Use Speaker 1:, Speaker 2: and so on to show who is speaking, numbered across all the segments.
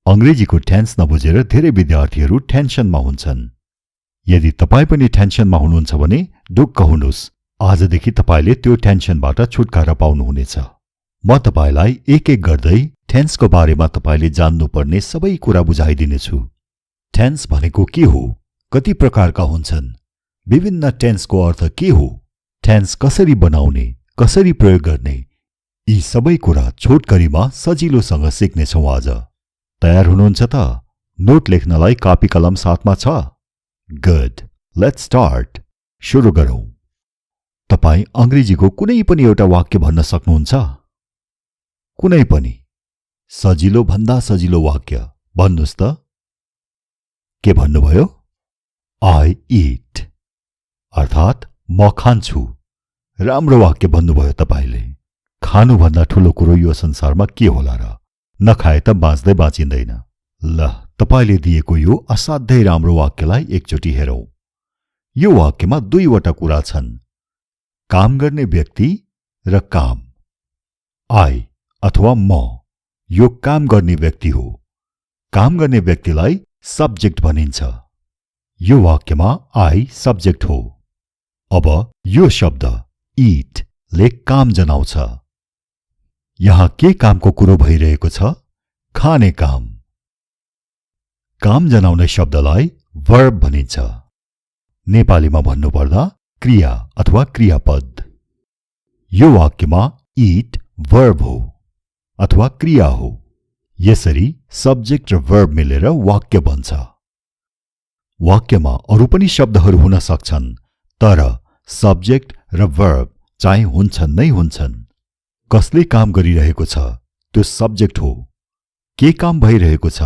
Speaker 1: अंग्रेजीको tense नबुझेर धेरै विद्यार्थीहरू टेन्सनमा हुन्छन्। यदि तपाई पनि टेन्सनमा हुनुहुन्छ भने ढुक्क हुनुहोस्, आजदेखि तपाईले त्यो टेन्सनबाट छुटकारा पाउनुहुनेछ। म तपाईलाई एक एक गर्दै टेन्सको बारेमा तपाईले जान्नुपर्ने सबै कुरा बुझाइदिनेछु। टेन्स भनेको के हो, कति प्रकारका हुन्छन्, विभिन्न टेन्सको अर्थ के हो, टेन्स कसरी बनाउने, कसरी प्रयोग गर्ने, यी सबै कुरा छोटकरीमा सजिलोसँग सिक्नेछौँ आज। तयार हुनुहुन्छ त? नोट लेख्नलाई कापी कलम साथमा छ? Good, let's start. सुरु गरौँ। तपाई अंग्रेजीको कुनै पनि एउटा वाक्य भन्न सक्नुहुन्छ? कुनै पनि सजिलो भन्दा सजिलो वाक्य भन्नुस् त। के भन्नुभयो? I eat, अर्थात् म खान्छु। राम्रो वाक्य भन्नुभयो तपाईले। खानु भन्दा ठूलो कुरो यो संसारमा के होला र? नखाए त बाँच्दै बाँचिँदैन। ल, तपाईले दिएको यो असाध्यै राम्रो वाक्यलाई एकचोटि हेरौं। यो वाक्यमा दुईवटा कुरा छन्, काम गर्ने व्यक्ति र काम। I अथवा म यो काम गर्ने व्यक्ति हो। काम गर्ने व्यक्तिलाई सब्जेक्ट भनिन्छ। यो वाक्यमा I सब्जेक्ट हो। अब यो शब्द eat ले काम जनाउँछ। यहाँ के कामको कुरो भइरहेको छ? खाने काम। काम जनाउने शब्दलाई वर्ब भनिन्छ। नेपालीमा भन्नुपर्दा क्रिया अथवा क्रियापद। यो वाक्यमा eat वर्ब हो अथवा क्रिया हो। यसरी सब्जेक्ट र वर्ब मिलेर वाक्य बन्छ। वाक्यमा अरू पनि शब्दहरू हुन सक्छन्, तर सब्जेक्ट र वर्ब चाहिँ हुन्छन् नै हुन्छन्। कसले काम गरिरहेको छ त्यो सब्जेक्ट हो, के काम भइरहेको छ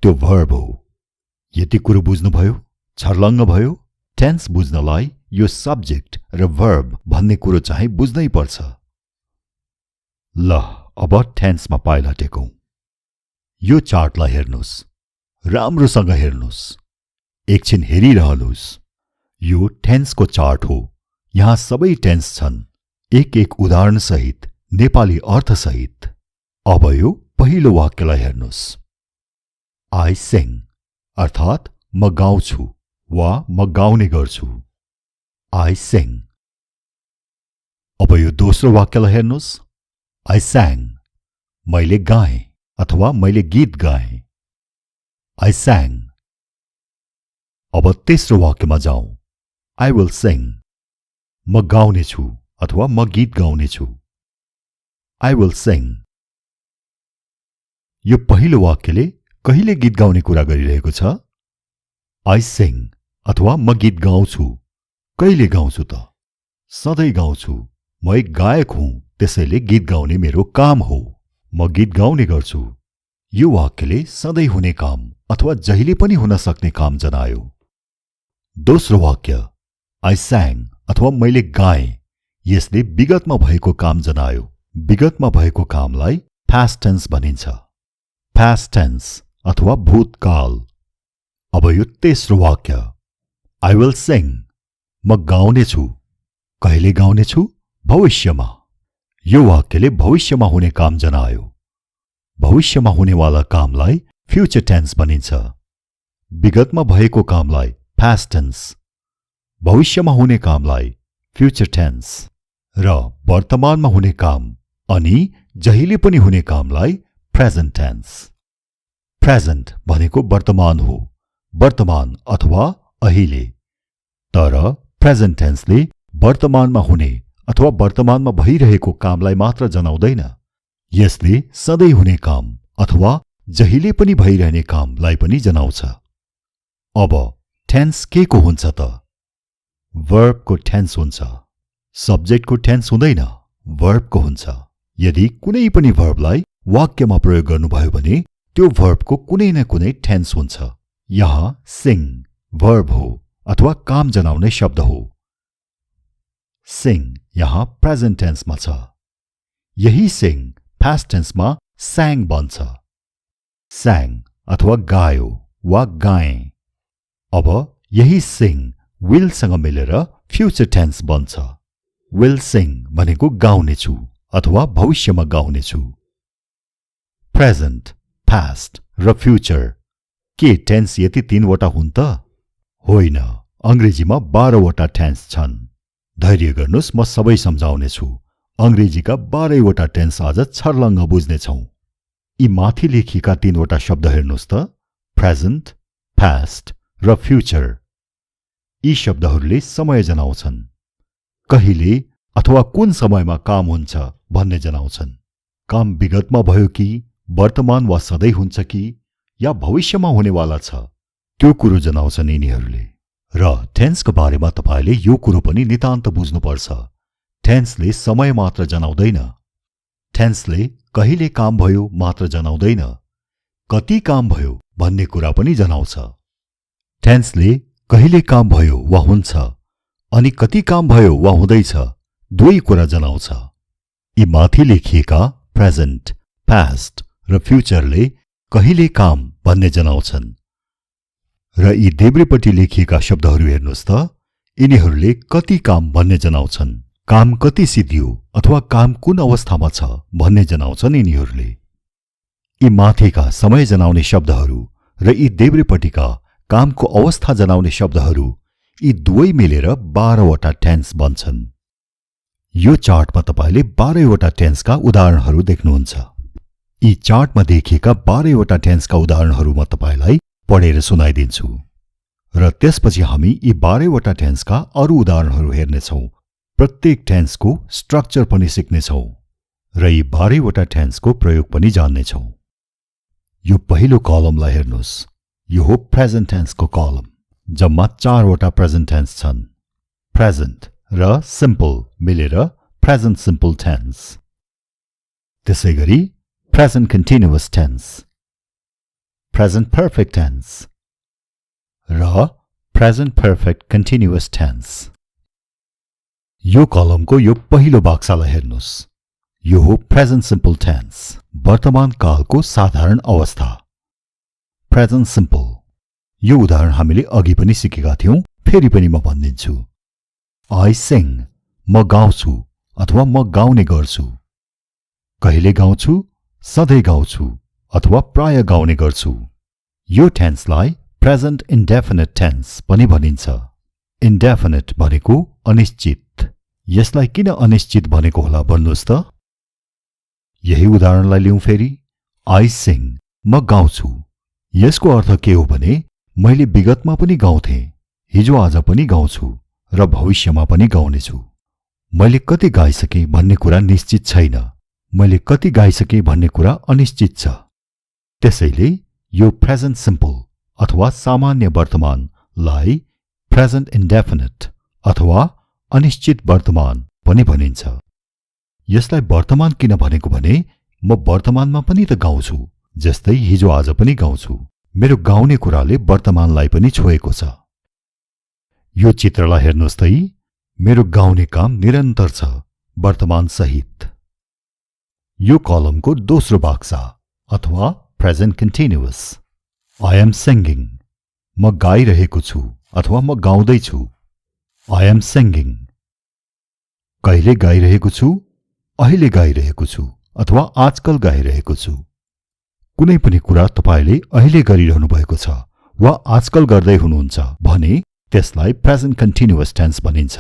Speaker 1: त्यो वर्ब हो। यति कुरो बुझ्नुभयो? छर्लङ्ग भयो? टेन्स बुझ्नलाई यो सब्जेक्ट र वर्ब भन्ने कुरो चाहिँ बुझ्नै पर्छ। ल, अब टेन्समा पाइला टेकौं। यो चार्टलाई हेर्नुस्, राम्रोसँग हेर्नुस्, एकछिन हेरिरहनुस्। यो टेन्सको चार्ट हो। यहाँ सबै टेन्स छन्, एक एक उदाहरण सहित, नेपाली अर्थ सहित। अब यो पहिलो वाक्यलाई हेर्नुस्। I sing, अर्थात् म गाउँछु वा म गाउने गर्छु। I sing। अब यो दोस्रो वाक्यलाई हेर्नुस्। I sang, मैले गाएँ अथवा मैले गीत गाएँ। I sang। अब तेस्रो वाक्यमा जाउँ। I will sing, म गाउने छु अथवा म गीत गाउने छु। I will sing। यो पहिलो वाक्यले कहिले गीत गाउने कुरा गरिरहेको छ? I sing अथवा म गीत गाउँछु। कहिले गाउँछु त? सधैँ गाउँछु। म एक गायक हुँ, त्यसैले गीत गाउने मेरो काम हो। म गीत गाउने गर्छु। यो वाक्यले सधैँ हुने काम अथवा जहिले पनि हुन सक्ने काम जनायो। दोस्रो वाक्य I sang अथवा मैले गाएँ, यसले विगतमा भएको काम जनायो। विगतमा भएको कामलाई past tense भनिन्छ। past tense अथवा भूतकाल। अब यो तेस्रो वाक्य I will sing, म गाउने छु। कहिले गाउने छु? भविष्यमा। यो वाक्यले भविष्यमा हुने काम जनायो। भविष्यमा हुनेवाला कामलाई फ्युचर टेन्स भनिन्छ। विगतमा भएको कामलाई past tense, भविष्यमा हुने कामलाई फ्युचर टेन्स र वर्तमानमा हुने काम अनि जहिले पनि हुने कामलाई प्रेजेन्ट टेन्स। प्रेजेन्ट भनेको वर्तमान हो, वर्तमान अथवा अहिले। तर प्रेजेन्ट टेन्सले वर्तमानमा हुने अथवा वर्तमानमा भइरहेको कामलाई मात्र जनाउँदैन, यसले सधैँ हुने काम अथवा जहिले पनि भइरहने कामलाई पनि जनाउँछ। अब टेन्स के को हुन्छ त? वर्बको टेन्स हुन्छ। सब्जेक्टको टेन्स हुँदैन, वर्बको हुन्छ। यदि कुनै पनि वर्बलाई वाक्यमा प्रयोग गर्नुभयो भने त्यो वर्बको कुनै न कुनै टेन्स हुन्छ। यहाँ सिङ वर्ब हो अथवा काम जनाउने शब्द हो। सिङ यहाँ प्रेजेन्ट टेन्समा छ। यही सिङ पास्ट टेन्समा स्याङ बन्छ। स्याङ अथवा गायो वा गाएँ। अब यही सिङ विलसँग मिलेर फ्युचर टेन्स बन्छ। विल सिङ भनेको गाउनेछु अथवा भविष्यमा गाउनेछु। प्रेजेन्ट, पास्ट र फ्युचर। के टेन्स यति 3वटा हुन् त? होइन, अंग्रेजीमा 12वटा टेन्स छन्। धैर्य गर्नुस्, म सबै सम्झाउनेछु। अंग्रेजीका 12वटा टेन्स आज छर्लङ्ग बुझ्नेछौं। यी माथि लेखिएका 3वटा शब्द हेर्नुस् त, प्रेजेन्ट, पास्ट र फ्युचर। यी शब्दहरूले समय जनाउँछन्। कहिले अथवा कुन समयमा काम हुन्छ भन्ने जनाउँछन्। काम विगतमा भयो कि, वर्तमान वा सधैँ हुन्छ कि, या भविष्यमा हुनेवाला छ, त्यो कुरो जनाउँछन् यिनीहरूले। र टेन्सको बारेमा तपाईले यो कुरो पनि नितान्त बुझ्नुपर्छ। टेन्सले समय मात्र जनाउँदैन। टेन्सले कहिले काम भयो मात्र जनाउँदैन, कति काम भयो भन्ने कुरा पनि जनाउँछ। टेन्सले कहिले काम भयो वा हुन्छ अनि कति काम भयो वा हुँदैछ दुवै कुरा जनाउँछ। यी माथि लेखिएका प्रेजेन्ट, पास्ट र फ्युचरले कहिले काम भन्ने जनाउँछन्। र यी देब्रेपट्टि लेखिएका शब्दहरू हेर्नुस् त, यिनीहरूले कति काम भन्ने जनाउँछन्। काम कति सिद्धियो अथवा काम कुन अवस्थामा छ भन्ने जनाउँछन् यिनीहरूले। यी माथिका समय जनाउने शब्दहरू र यी देब्रेपट्टिका कामको अवस्था जनाउने शब्दहरू, यी दुवै मिलेर 12वटा टेन्स बन्छन्। यो चार्टमा तपाईले 12वटा टेन्सका उदाहरणहरू देख्नुहुन्छ। यी चार्टमा देखिएका 12वटा टेन्सका उदाहरणहरू म तपाईलाई पढेर सुनाइदिन्छु र त्यसपछि हामी यी 12वटा टेन्सका अरू उदाहरणहरू हेर्नेछौं। प्रत्येक टेन्सको स्ट्रक्चर पनि सिक्नेछौं र यी 12वटा टेन्सको प्रयोग पनि जान्नेछौं। यो पहिलो कलमलाई हेर्नुस्, यो हो प्रेजेन्ट टेन्सको कलम। जम्मा 4वटा प्रेजेन्ट टेन्स छन्। प्रेजेन्ट र सिम्पल मिलेर प्रेजेन्ट सिम्पल टेन्स। त्यसैगरी present continuous tense, present perfect tense र प्रेजेन्ट पर्फेक्ट कन्टिन्युअस टेन्स। यो कलमको यो पहिलो बाक्सालाई हेर्नुस्, यो हो प्रेजेन्ट सिम्पल टेन्स, वर्तमान कालको साधारण अवस्था। Present simple. यो उदाहरण हामीले अघि पनि सिकेका थियौं, फेरि पनि म भनिदिन्छु। आई सिङ, म गाउँछु अथवा म गाउने गर्छु। कहिले गाउँछु, सधैँ गाउँछु अथवा प्राय गाउने गर्छु। यो टेन्सलाई प्रेजेन्ट इन्डेफिनिट टेन्स पनि भनिन्छ। इन्डेफिनिट भनेको अनिश्चित। यसलाई किन अनिश्चित भनेको होला भन्नुस् त? यही उदाहरणलाई लिउँ फेरि। आई सिङ, म गाउँछु। यसको अर्थ के हो भने मैले विगतमा पनि गाउँथे, हिजो आज पनि गाउँछु र भविष्यमा पनि गाउनेछु। मैले कति गाइसके भन्ने कुरा निश्चित छैन, मैले कति गाइसके भन्ने कुरा अनिश्चित छ। त्यसैले यो प्रेजेन्ट सिम्पल अथवा सामान्य वर्तमानलाई प्रेजेन्ट इन्डेफिनिट अथवा अनिश्चित वर्तमान पनि भनिन्छ। यसलाई वर्तमान किन भनेको भने म वर्तमानमा पनि त गाउँछु, जस्तै हिजो आज पनि गाउँछु। मेरो गाउने कुराले वर्तमानलाई पनि छोएको छ। यो चित्रलाई हेर्नुस् त, मेरो गाउने काम निरन्तर छ, वर्तमान सहित। यो कलमको दोस्रो बाक्सा अथवा present continuous. I am singing, म गाइरहेको छु अथवा म गाउँदैछु। I am singing. कहिले गाइरहेको छु, अहिले गाइरहेको छु अथवा आजकल गाइरहेको छु। कुनै पनि कुरा तपाईले अहिले गरिरहनु भएको छ वा आजकल गर्दै हुनुहुन्छ भने त्यसलाई प्रेजेन्ट कन्टिन्युअस टेन्स भनिन्छ।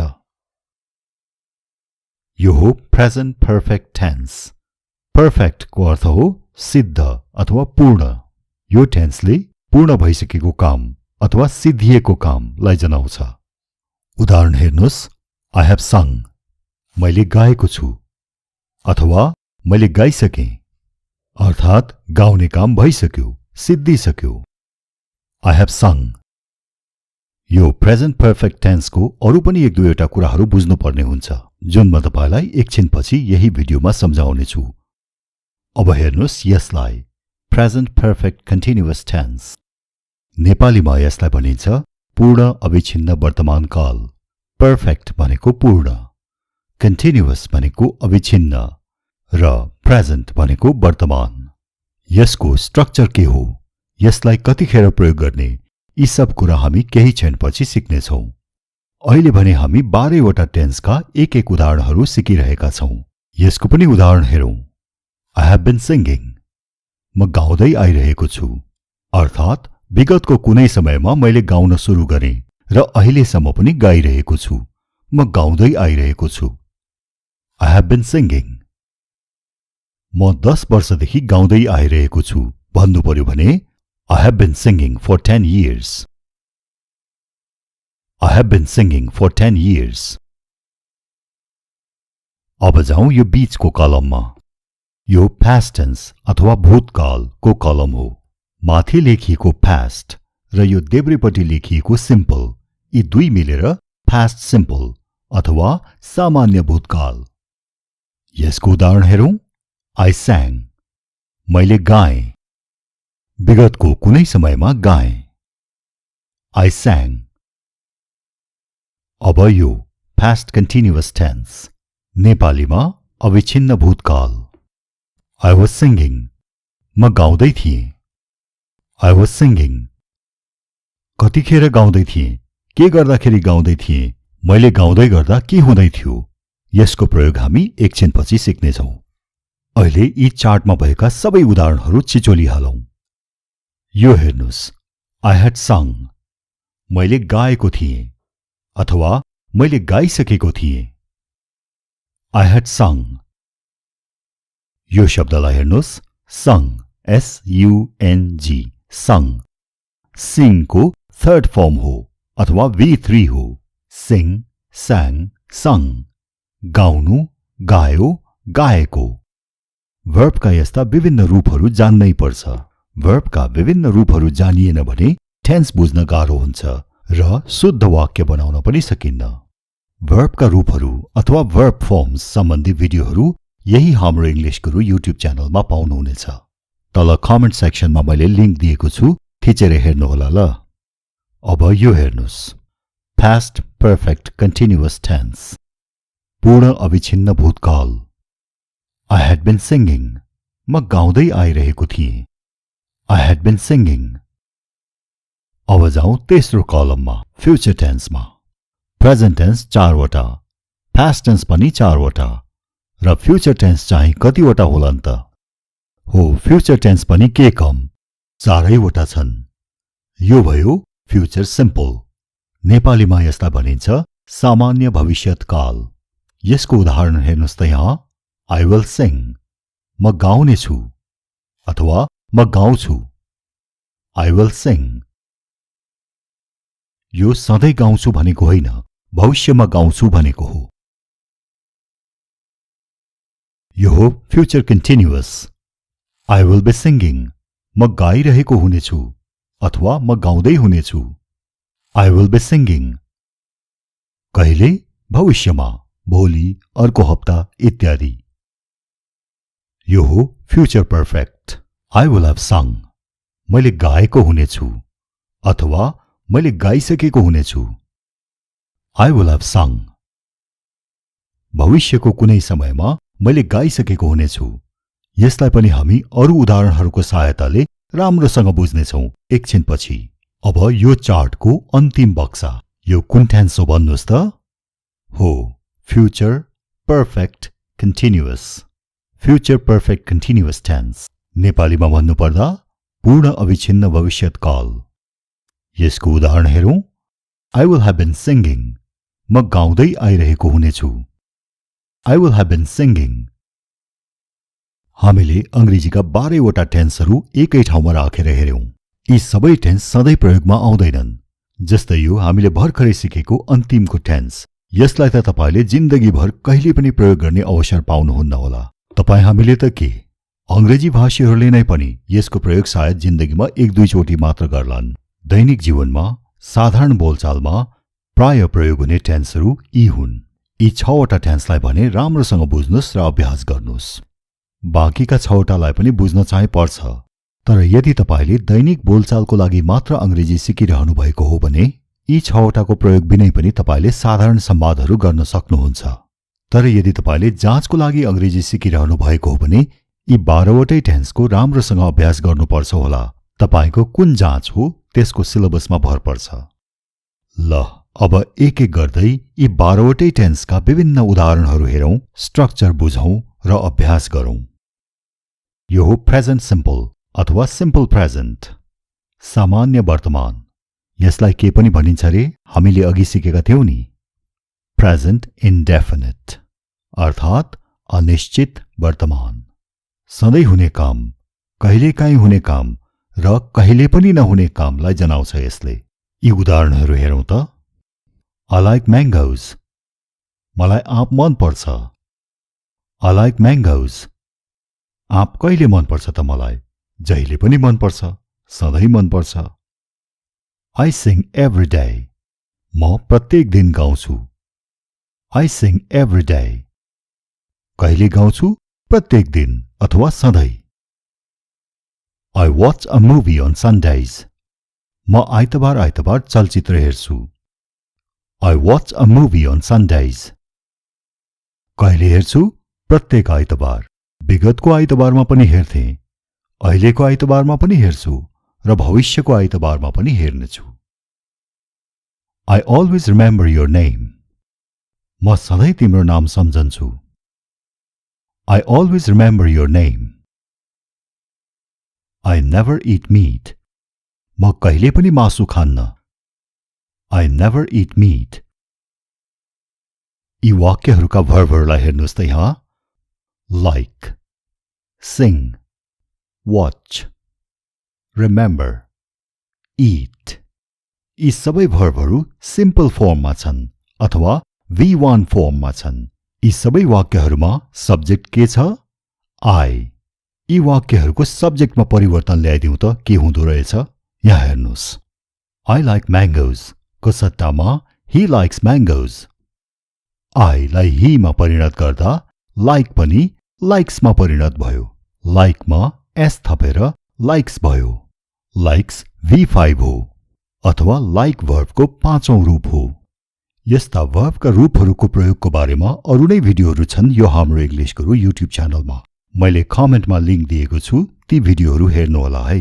Speaker 1: यो हो प्रेजेन्ट पर्फेक्ट टेन्स। पर्फेक्ट को अर्थ हो सिद्ध अथवा पूर्ण। यो टेन्सले पूर्ण भइसकेको काम अथवा सिद्धिएको कामलाई जनाउँछ। उदाहरण हेर्नुस्, आई हेभ सङ, मैले गाएको छु अथवा मैले गाइसकेँ, अर्थात् गाउने काम भइसक्यो, सिद्धिसक्यो। I have sung. यो प्रेजेन्ट पर्फेक्ट टेन्सको अरू पनि एक दुईवटा कुराहरू बुझ्नुपर्ने हुन्छ, जुन म तपाईलाई एकछिनपछि यही भिडियोमा सम्झाउनेछु। अब हेर्नुस् यसलाई, प्रेजेन्ट पर्फेक्ट कन्टिन्युअस टेन्स। नेपालीमा यसलाई भनिन्छ पूर्ण अविच्छिन्न वर्तमान काल। पर्फेक्ट भनेको पूर्ण, कन्टिन्युअस भनेको अविच्छिन्न र प्रेजेन्ट भनेको वर्तमान। यसको स्ट्रक्चर के हो, यसलाई कतिखेर प्रयोग गर्ने, यी सब कुरा हामी केही क्षणपछि सिक्नेछौं। अहिले भने हामी 12वटा टेन्सका एक एक उदाहरणहरू सिकिरहेका छौं। यसको पनि उदाहरण हेरौं। आई हेभ बिन सिङ्गिङ, म गाउँदै आइरहेको छु अर्थात् विगतको कुनै समयमा मैले गाउन सुरु गरेँ र अहिलेसम्म पनि गाइरहेको छु। म गाउँदै आइरहेको छु। I have been singing. म 10 वर्षदेखि गाउँदै आइरहेको छु भन्नु पर्यो भने I have been singing for 10 years. I have been singing for 10 years. अब जाउँ यो बीचको कलममा। यो past tense अथवा भूतकालको कलम हो। माथि लेखिएको past र यो देब्रेपट्टि लेखिएको simple, यी दुई मिलेर past simple अथवा सामान्य भूतकाल। यसको उदाहरण हेरौं। I sang. मैले गाएँ। विगतको कुनै समयमा गाएँ। I sang. अब यो past continuous tense, नेपालीमा अविच्छिन्न भूतकाल। I was singing. म गाउँदै थिएँ। I was singing. कतिखेर गाउँदै थिएँ, के गर्दाखेरि गाउँदै थिएँ, मैले गाउँदै गर्दा के हुँदै थियो, यसको प्रयोग हामी एकछिनपछि सिक्नेछौँ। अहिले यी चार्टमा भएका सबै उदाहरणहरू छिचोलिहालौं। यो हेर्नुस्। I had sung. मैले गाएको थिएँ अथवा मैले गाइसकेको थिएँ। I had sung. यो शब्दलाई हेर्नुस्। sung, S-U-N-G, sung. sing को थर्ड फर्म हो अथवा V3 हो। sing, sang, sung. गाउनु, गायो, गाएको। वर्बका यस्ता विभिन्न रूपहरू जान्नै पर्छ। वर्बका विभिन्न रूपहरू जानिएन भने टेन्स बुझ्न गाह्रो हुन्छ र शुद्ध वाक्य बनाउन पनि सकिन्न। वर्बका रूपहरू अथवा वर्ब फर्म्स सम्बन्धी भिडियोहरू यही हाम्रो इंग्लिश गुरु युट्युब च्यानलमा पाउनुहुनेछ। तल कमेन्ट सेक्सनमा मैले लिंक दिएको छु, थिचेर हेर्नुहोला ल। अब यो हेर्नुस्। पास्ट पर्फेक्ट कन्टिन्युअस टेन्स, पूर्ण अविच्छिन्न भूतकाल। I had been singing. म गाउँदै आइरहेको थिएँ। I had been singing. अब जाउँ तेस्रो कलममा, फ्युचर टेन्समा। प्रेजेन्ट टेन्स 4 वटा, पास्ट टेन्स पनि 4 वटा र फ्युचर टेन्स चाहिँ कतिवटा होलान् त? हो, फ्युचर टेन्स पनि के कम, 4 वटा छन्। यो भयो फ्युचर सिम्पल। नेपालीमा यसलाई भनिन्छ सामान्य भविष्यत्काल। यसको उदाहरण हेर्नुस् त यहाँ। I will sing. म गाउने छु अथवा म गाउँछु। I will sing. यो सधैँ गाउँछु भनेको होइन, भविष्यमा गाउँछु भनेको हो। यो हो future continuous. I will be singing. म गाइरहेको हुनेछु अथवा म गाउँदै हुनेछु। I will be singing. कहिले? भविष्यमा, भोलि, अर्को हप्ता इत्यादि। यो हो future perfect. I will have sung. मैले गाएको हुनेछु अथवा मैले गाइसकेको हुनेछु। I will have sung. भविष्यको कुनै समयमा मैले गाइसकेको हुनेछु। यसलाई पनि हामी अरू उदाहरणहरूको सहायताले राम्रोसँग बुझ्नेछौँ एकछिनपछि। अब यो चार्टको अन्तिम बक्सा, यो कुन टेन्स हो भन्नुस् त? हो, future perfect continuous. Future perfect continuous tense, नेपालीमा भन्नुपर्दा पूर्ण अविच्छिन्न भविष्यत्काल। यसको उदाहरण हेरौं। I will have been singing. म गाउँदै आइरहेको हुनेछु। I will have been singing. हामीले अंग्रेजीका 12 वटा टेन्सहरू एकै ठाउँमा राखेर हेर्यौं। यी सबै टेन्स सधैँ प्रयोगमा आउँदैनन्। जस्तै यो हामीले भर्खरै सिकेको अन्तिमको टेन्स, यसलाई त तपाईले जिन्दगीभर कहिले पनि प्रयोग गर्ने अवसर पाउनुहुन्न होला। तपाई हामीले त के, अंग्रेजी भाषीहरूले नै पनि यसको प्रयोग सायद जिन्दगीमा 1-2 चोटि मात्र गर्लान्। दैनिक जीवनमा साधारण बोलचालमा प्राय प्रयोग हुने टेन्सहरू यी हुन्। यी 6 वटा टेन्सलाई भने राम्रोसँग बुझ्नुस् र अभ्यास गर्नुस्। बाँकीका 6 वटालाई पनि बुझ्न चाहिँ पर्छ, तर यदि तपाईले दैनिक बोलचालको लागि मात्र अंग्रेजी सिकिरहनु भएको हो भने यी 6 वटाको प्रयोग बिनै पनि तपाईले साधारण संवादहरू गर्न सक्नुहुन्छ। तर यदि तपाईले जाँचको लागि अंग्रेजी सिकिरहनु भएको हो भने यी 12 वटै टेन्सको राम्रोसँग अभ्यास गर्नुपर्छ होला। तपाईको कुन जाँच हो त्यसको सिलेबसमा भर पर्छ। ल, अब एक एक गर्दै यी 12 वटै टेन्सका विभिन्न उदाहरणहरू हेरौं, स्ट्रक्चर बुझौं र अभ्यास गरौं। यो हो प्रेजेन्ट सिम्पल अथवा सिम्पल प्रेजेन्ट। सामान्य वर्तमान, यसलाई के पनि भनिन्छ रे हामीले अघि सिकेका थियौं नि। प्रेजेन्ट इन्डेफिनिट अर्थात् अनिश्चित वर्तमान। सधैँ हुने काम, कहिलेकाहीँ हुने काम र कहिले पनि नहुने कामलाई जनाउँछ यसले। यी उदाहरणहरू हेरौं त। I like mangoes, मलाई आँप मन पर्छ। I like mangoes, आँप कहिले मन पर्छ त मलाई? जहिले पनि मन पर्छ, सधैँ मन पर्छ। I sing every day, म प्रत्येक दिन गाउँछु। I sing every day, कहिले गाउँछु? प्रत्येक दिन अथवा सधैँ। I watch a movie on Sundays, म आइतबार आइतबार चलचित्र हेर्छु। I watch a movie on Sundays, कहिले हेर्छु? प्रत्येक आइतबार। विगतको आइतबारमा पनि हेर्थे, अहिलेको आइतबारमा पनि हेर्छु र भविष्यको आइतबारमा पनि हेर्नेछु। I always remember your name, म सधैँ तिम्रो नाम सम्झन्छु। I always remember your name. I never eat meat, म कहिले पनि मासु खान्न। I never eat meat. यी वाक्यहरूका भर्बहरूलाई हेर्नुहोस् त यहाँ। Like, sing, watch, remember, eat. यी सबै भर्बहरू सिम्पल फर्ममा छन् अथवा V1 फर्ममा छन्। यी सबै वाक्यहरूमा सब्जेक्ट के छ? I. यी वाक्यहरूको सब्जेक्टमा परिवर्तन ल्याइदिउँ त के हुँदो रहेछ? यहाँ हेर्नुहोस्। I like mangoes को सट्टामा he likes mangoes. I लाई he मा परिणत गर्दा like पनि likes मा परिणत भयो। like मा s थपेर likes भयो। likes V5 हो अथवा like verb को पाँचौं रूप हो। यस्ता verb का रूपहरूको प्रयोगको बारेमा अरु नै भिडियोहरू छन् यो हाम्रो इंग्लिश गुरु YouTube च्यानलमा। मैले कमेन्टमा लिंक दिएको छु, ती भिडियोहरू हेर्नुहोला है।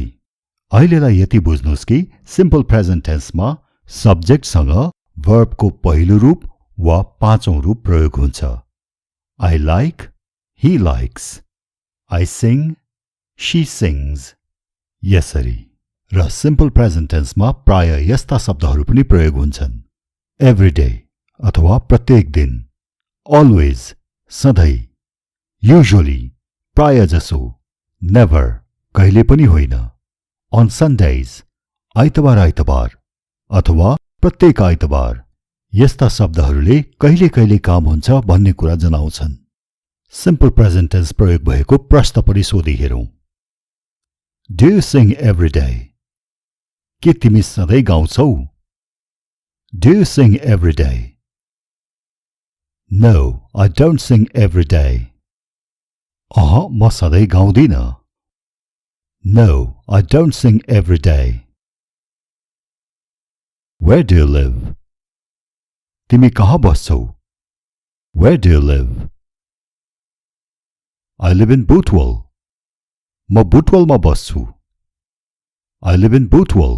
Speaker 1: अहिलेलाई यति बुझ्नुस् कि सिम्पल प्रेजेन्ट टेन्समा सब्जेक्टसँग verb को पहिलो रूप वा पाँचौं रूप प्रयोग हुन्छ। I like, he likes, I sing, she sings। यसरी र सिम्पल प्रेजेन्ट टेन्समा प्राय यस्ता शब्दहरू पनि प्रयोग हुन्छन्। एभ्री डे अथवा प्रत्येक दिन, अलवेज सधैँ, युजुअली प्राय जसो, नेभर कहिले पनि होइन, अन सन्डेज आइतबार आइतबार अथवा प्रत्येक आइतबार। यस्ता शब्दहरूले कहिले कहिले काम हुन्छ भन्ने कुरा जनाउँछन्। सिम्पल प्रेजेन्ट टेन्स प्रयोग भएको प्रश्न पनि सोधी हेरौं। Do you sing every day, के तिमी सधैँ गाउँछौ? Do you sing every day? No, I don't sing every day. म सधैँ गाउँदिन। No, I don't sing every day. Where do you live? तिमी कहाँ बस्छौ? Where do you live? I live in Butwal. म बुटवलमा बस्छु। I live in Butwal.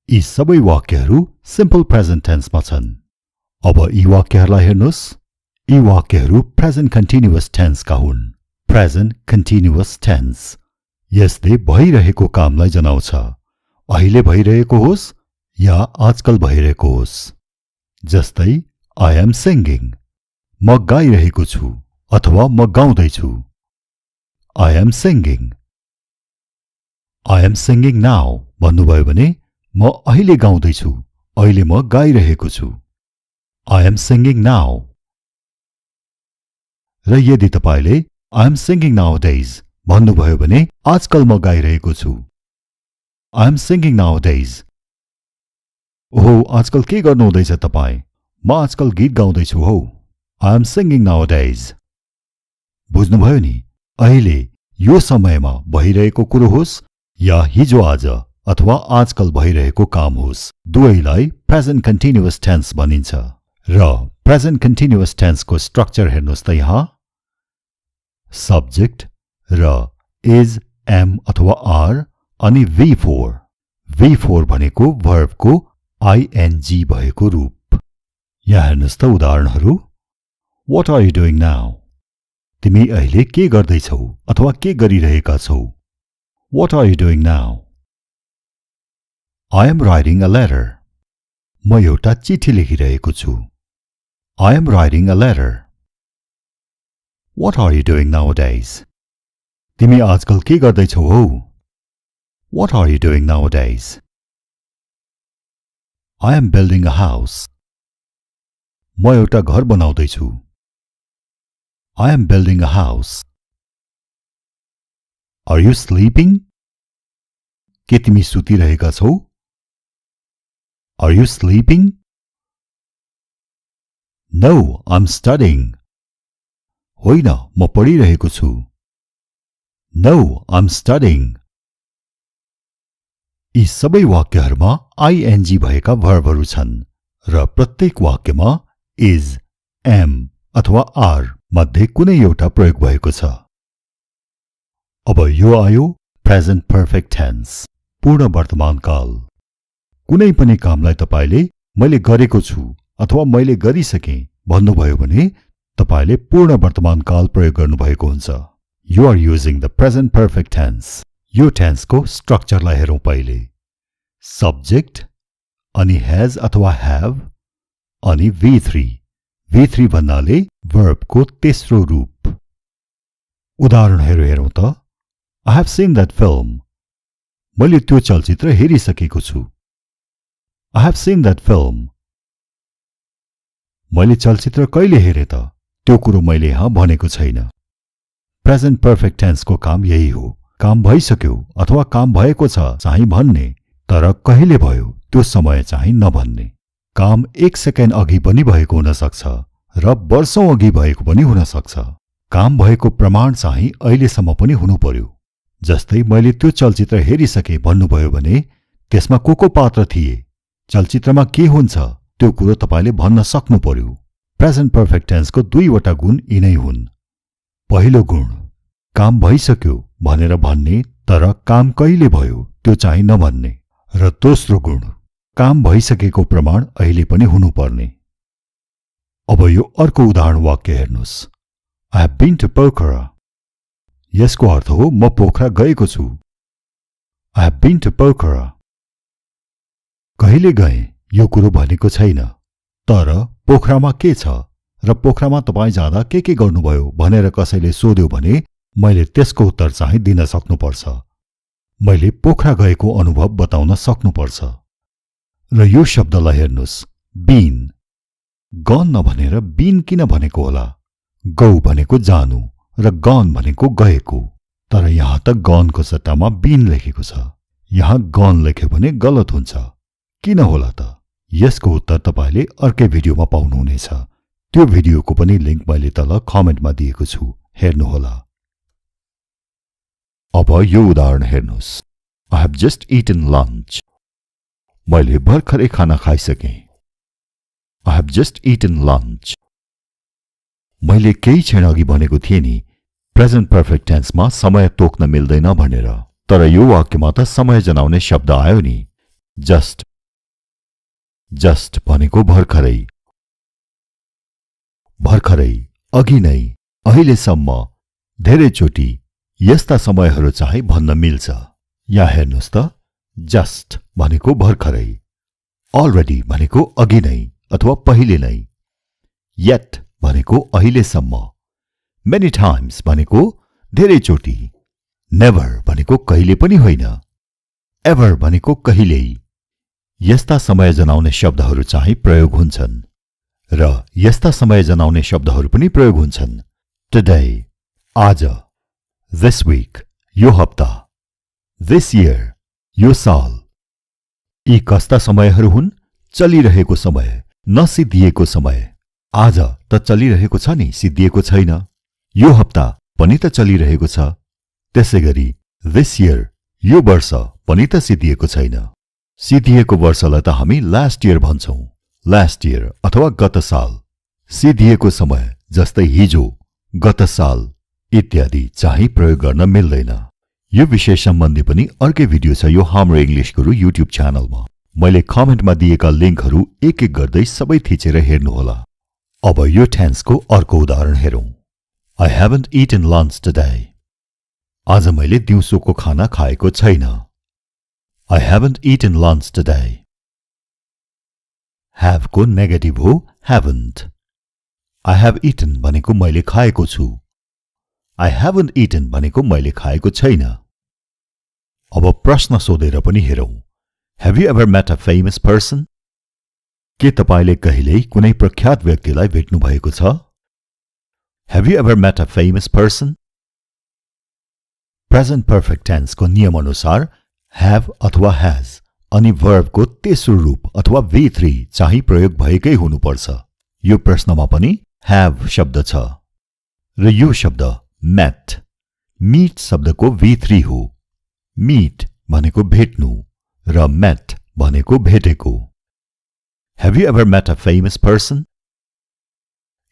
Speaker 1: यी सबै वाक्यहरू सिम्पल प्रेजेन्ट टेन्समा छन्। अब यी वाक्यहरूलाई हेर्नुहोस्। यी वाक्यहरू प्रेजेन्ट कन्टिन्युअस टेन्सका हुन्। प्रेजेन्ट कन्टिन्युअस टेन्स यसले भइरहेको कामलाई जनाउँछ। अहिले भइरहेको होस् या आजकल भइरहेको होस्। जस्तै I am singing, म गाइरहेको छु अथवा म गाउँदैछु। I am singing. I am singing now भन्नुभयो भने म अहिले गाउँदैछु, अहिले म गाइरहेको छु। I am singing now. र यदि तपाईले I am singing nowadays भन्नुभयो भने आजकल म गाइरहेको छु। I am singing nowadays. ओहो, आजकल के गर्नु हुँदैछ तपाई? म आजकल गीत गाउँदैछु हौ। I am singing nowadays. बुझ्नुभयो नि? अहिले यो समयमा भइरहेको कुरो होस् या हिजो आज अथवा आजकल भइरहेको काम होस्, दुवैलाई प्रेजेन्ट कन्टिन्युअस टेन्स भनिन्छ। र प्रेजेन्ट कन्टिन्युअस टेन्सको स्ट्रक्चर हेर्नुहोस् त यहाँ। सब्जेक्ट र इज, एम अथवा आर अनि V4। V4 भनेको भर्बको ING भएको रूप। यहाँ हेर्नुहोस् त उदाहरणहरू। What are you doing now? तिमी अहिले के गर्दैछौ अथवा के गरिरहेका छौ? What are you doing now? I am writing a letter. म एउटा चिठी लेखिरहेको छु. I am writing a letter. What are you doing nowadays? तिमी आजकल के गर्दैछौ हौ? What are you doing nowadays? I am building a house. म एउटा घर बनाउँदैछु. I am building a house. Are you sleeping? के तिमी सुतिरहेका छौ? Are you sleeping? No, I'm studying. होइन, म पढिरहेको छु. No, I'm studying. यी सबै वाक्यहरूमा ing भएका भर्बहरू छन् र प्रत्येक वाक्यमा is, am अथवा are मध्ये कुनै एउटा प्रयोग भएको छ. अब यो आयो प्रेजेन्ट पर्फेक्ट टेन्स, पूर्ण वर्तमान काल. कुनै पनि कामलाई तपाईले मैले गरेको छु अथवा मैले गरिसकेँ भन्नुभयो भने तपाईले पूर्ण वर्तमान काल प्रयोग गर्नुभएको हुन्छ. You are using the present perfect tense. यो टेन्सको स्ट्रक्चरलाई हेरौं पहिले. सब्जेक्ट अनि has अथवा have अनि V3. V3 भन्नाले वर्बको तेस्रो रूप. उदाहरणहरू हेरौं त. I have seen that film. मैले त्यो चलचित्र हेरिसकेको छु. I have seen that film. मैले चलचित्र कहिले हेरे त? त्यो कुरो मैले यहाँ भनेको छैन. प्रेजेन्ट पर्फेक्ट टेन्सको काम यही हो. काम भइसक्यो अथवा काम भएको छ चाहिँ भन्ने, तर कहिले भयो त्यो समय चाहिँ नभन्ने. काम 1 सेकेन्ड अघि पनि भएको हुन सक्छ र वर्षौं अघि भएको पनि हुन सक्छ. काम भएको प्रमाण चाहिँ अहिलेसम्म पनि हुनु पर्यो. जस्तै मैले त्यो चलचित्र हेरिसके भन्नुभयो भने त्यसमा को पात्र थिए, चलचित्रमा के हुन्छ त्यो कुरो तपाईले भन्न सक्नु पर्यो. प्रेजेन्ट पर्फेक्ट टेन्सको दुईवटा गुण यिनै हुन्. पहिलो गुण काम भइसक्यो भनेर भन्ने तर काम कहिले भयो त्यो चाहिँ नभन्ने, र दोस्रो गुण काम भइसकेको प्रमाण अहिले पनि हुनुपर्ने. अब यो अर्को उदाहरण वाक्य हेर्नुस्. I have been to Pokhara. यसको अर्थ हो म पोखरा गएको छु. I have been to Pokhara. कहिले गए यो कुरो भनेको छैन, तर पोखरामा के छ र पोखरामा तपाईं जाँदा के गर्नुभयो भनेर कसैले सोध्यो भने मैले त्यसको उत्तर चाहिँ दिन सक्नुपर्छ. मैले पोखरा गएको अनुभव बताउन सक्नुपर्छ. र यो शब्दलाई हेर्नुस्. बीन. गन नभनेर बीन किन भनेको होला? गौ भनेको जानु र गन भनेको गएको, तर यहाँ त गनको सट्टामा बीन लेखेको छ. यहाँ गन लेख्यो भने गलत हुन्छ. किन होला त? यसको उत्तर तपाईले अर्कै भिडियोमा पाउनुहुनेछ. त्यो भिडियोको पनि लिंक मैले तल कमेन्टमा दिएको छु, हेर्नुहोला. अब यो उदाहरण हेर्नुस्. I have just eaten lunch. मैले भर्खरै खाना खाइसकेँ. I have just eaten lunch. मैले केही क्षण अघि भनेको थिएँ नि प्रेजेन्ट पर्फेक्ट टेन्समा समय तोक्न मिल्दैन भनेर, तर यो वाक्यमा त समय जनाउने शब्द आयो नि. जस्ट. जस्ट भनेको भर्खरै. भर्खरै, अघि नै, अहिलेसम्म, धेरैचोटि यस्ता समयहरू चाहिँ भन्न मिल्छ. यहाँ हेर्नुस् त. जस्ट भनेको भर्खरै, अलरेडी भनेको अघि नै अथवा पहिले नै, येट भनेको अहिलेसम्म, मेनी टाइम्स भनेको धेरैचोटि, नेभर भनेको कहिले पनि होइन, एभर भनेको कहिल्यै. यस्ता समय जनाउने शब्दहरू चाहिँ प्रयोग हुन्छन् र यस्ता समय जनाउने शब्दहरू पनि प्रयोग हुन्छन्. टुडे, आज, दिस वीक, यो हप्ता, दिस इयर, यो साल. यी कस्ता समयहरू हुन्? चलिरहेको समय, नसिद्धिएको समय. आज त चलिरहेको छ नि, सिद्धिएको छैन. यो हप्ता पनि त चलिरहेको छ. त्यसैगरी दिस इयर, यो वर्ष पनि त सिद्धिएको छैन. सिद्धिएको वर्षलाई त हामी लास्ट इयर भन्छौं. लास्ट इयर अथवा गत साल. सिद्धिएको समय जस्तै हिजो, गत साल इत्यादि चाहिँ प्रयोग गर्न मिल्दैन. यो विषय सम्बन्धी पनि अर्कै भिडियो छ यो हाम्रो इंग्लिश गुरु युट्युब च्यानलमा. मैले कमेन्टमा दिएका लिंकहरू एक एक गर्दै सबै थिचेर हेर्नुहोला. अब यो टेन्सको अर्को उदाहरण हेरौं. I haven't eaten lunch today. आज मैले दिउँसोको खाना खाएको छैन. I haven't eaten lunch today. Have को नेगेटिभ हो haven't. I have eaten भनेको मैले खाएको छु. I haven't eaten भनेको मैले खाएको छैन. अब प्रश्न सोधेर पनि हेरौं. Have you ever met a famous person? के तपाईले कहिल्यै कुनै प्रख्यात व्यक्तिलाई भेट्नु भएको छ? Have you ever met a famous person? Present perfect tense को नियम अनुसार have अथवा has अनि verb को तेस्रो रूप अथवा V3 चाहिँ प्रयोग भएकै हुनुपर्छ. यो प्रश्नमा पनि have शब्द छ र यो शब्द met meet शब्दको V3 हो. meet भनेको भेट्नु र met भनेको भेटेको. Have you ever met a famous person?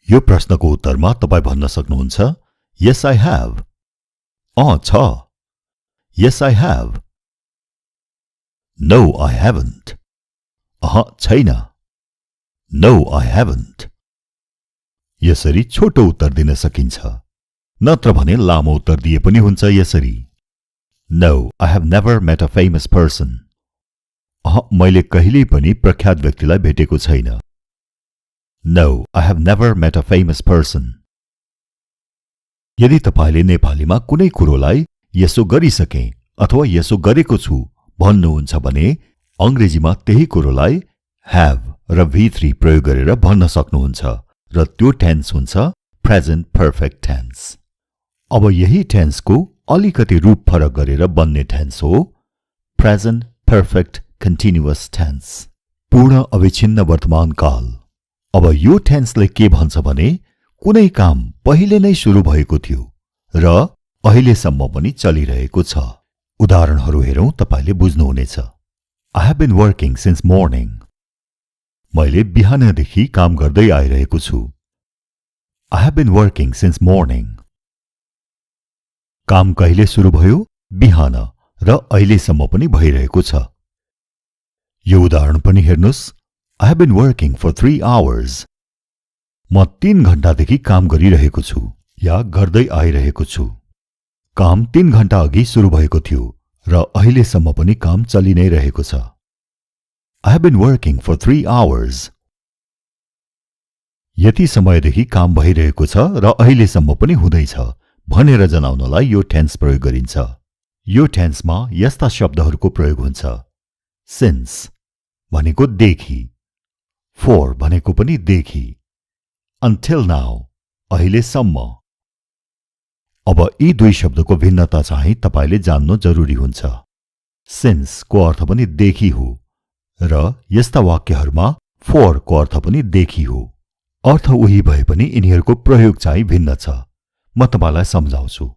Speaker 1: यो प्रश्नको उत्तरमा तपाई भन्न सक्नुहुन्छ Yes I have. छ. Yes I have. No I haven't. छैन. No I haven't. यसरी छोटो उत्तर दिन सकिन्छ. नत्र भने लामो उत्तर दिए पनि हुन्छ यसरी. No I have never met a famous person. मैले कहिल्यै पनि प्रख्यात व्यक्तिलाई भेटेको छैन. No I have never met a famous person. यदि तपाईले नेपालीमा कुनै कुरोलाई यसो गरिसके अथवा यसो गरेको छु भन्नुहुन्छ भने अंग्रेजीमा त्यही कुरोलाई have र V3 प्रयोग गरेर भन्न सक्नुहुन्छ र त्यो टेन्स हुन्छ प्रेजेन्ट पर्फेक्ट टेन्स. अब यही टेन्सको अलिकति रूप फरक गरेर बन्ने टेन्स हो प्रेजेन्ट पर्फेक्ट कन्टिन्युअस टेन्स. पूर्ण अविच्छिन्न वर्तमान काल. अब यो टेन्सले के भन्छ भने कुनै काम पहिले नै सुरु भएको थियो र अहिलेसम्म पनि चलिरहेको छ. उदाहरणहरू हेरौं तपाईले बुझ्नुहुनेछ. I have been working since morning. मैले बिहानदेखि काम गर्दै आइरहेको छु. I have been working since morning. काम कहिले सुरु भयो? बिहान र अहिलेसम्म पनि भइरहेको छ. यो उदाहरण पनि हेर्नुस्. I have been working for 3 hours. म 3 घण्टादेखि काम गरिरहेको छु या गर्दै आइरहेको छु. काम 3 घण्टा अघि सुरु भएको थियो र अहिलेसम्म पनि काम चलि नै रहेको छ. I have been working for 3 hours. यति समयदेखि काम भइरहेको छ र अहिलेसम्म पनि हुँदैछ भनेर जनाउनलाई यो टेन्स प्रयोग गरिन्छ. यो टेन्समा यस्ता शब्दहरूको प्रयोग हुन्छ. since भनेको देखि, for भनेको पनि देखि, until now अहिलेसम्म. अब यी दुई शब्दको भिन्नता चाहिँ तपाईले जान्नु जरुरी हुन्छ. since को अर्थ पनि देखि हो र यस्ता वाक्यहरूमा for को अर्थ पनि देखि हो. अर्थ उही भए पनि यिनीहरूको प्रयोग चाहिँ भिन्न छ. म तपाईलाई सम्झाउँछु.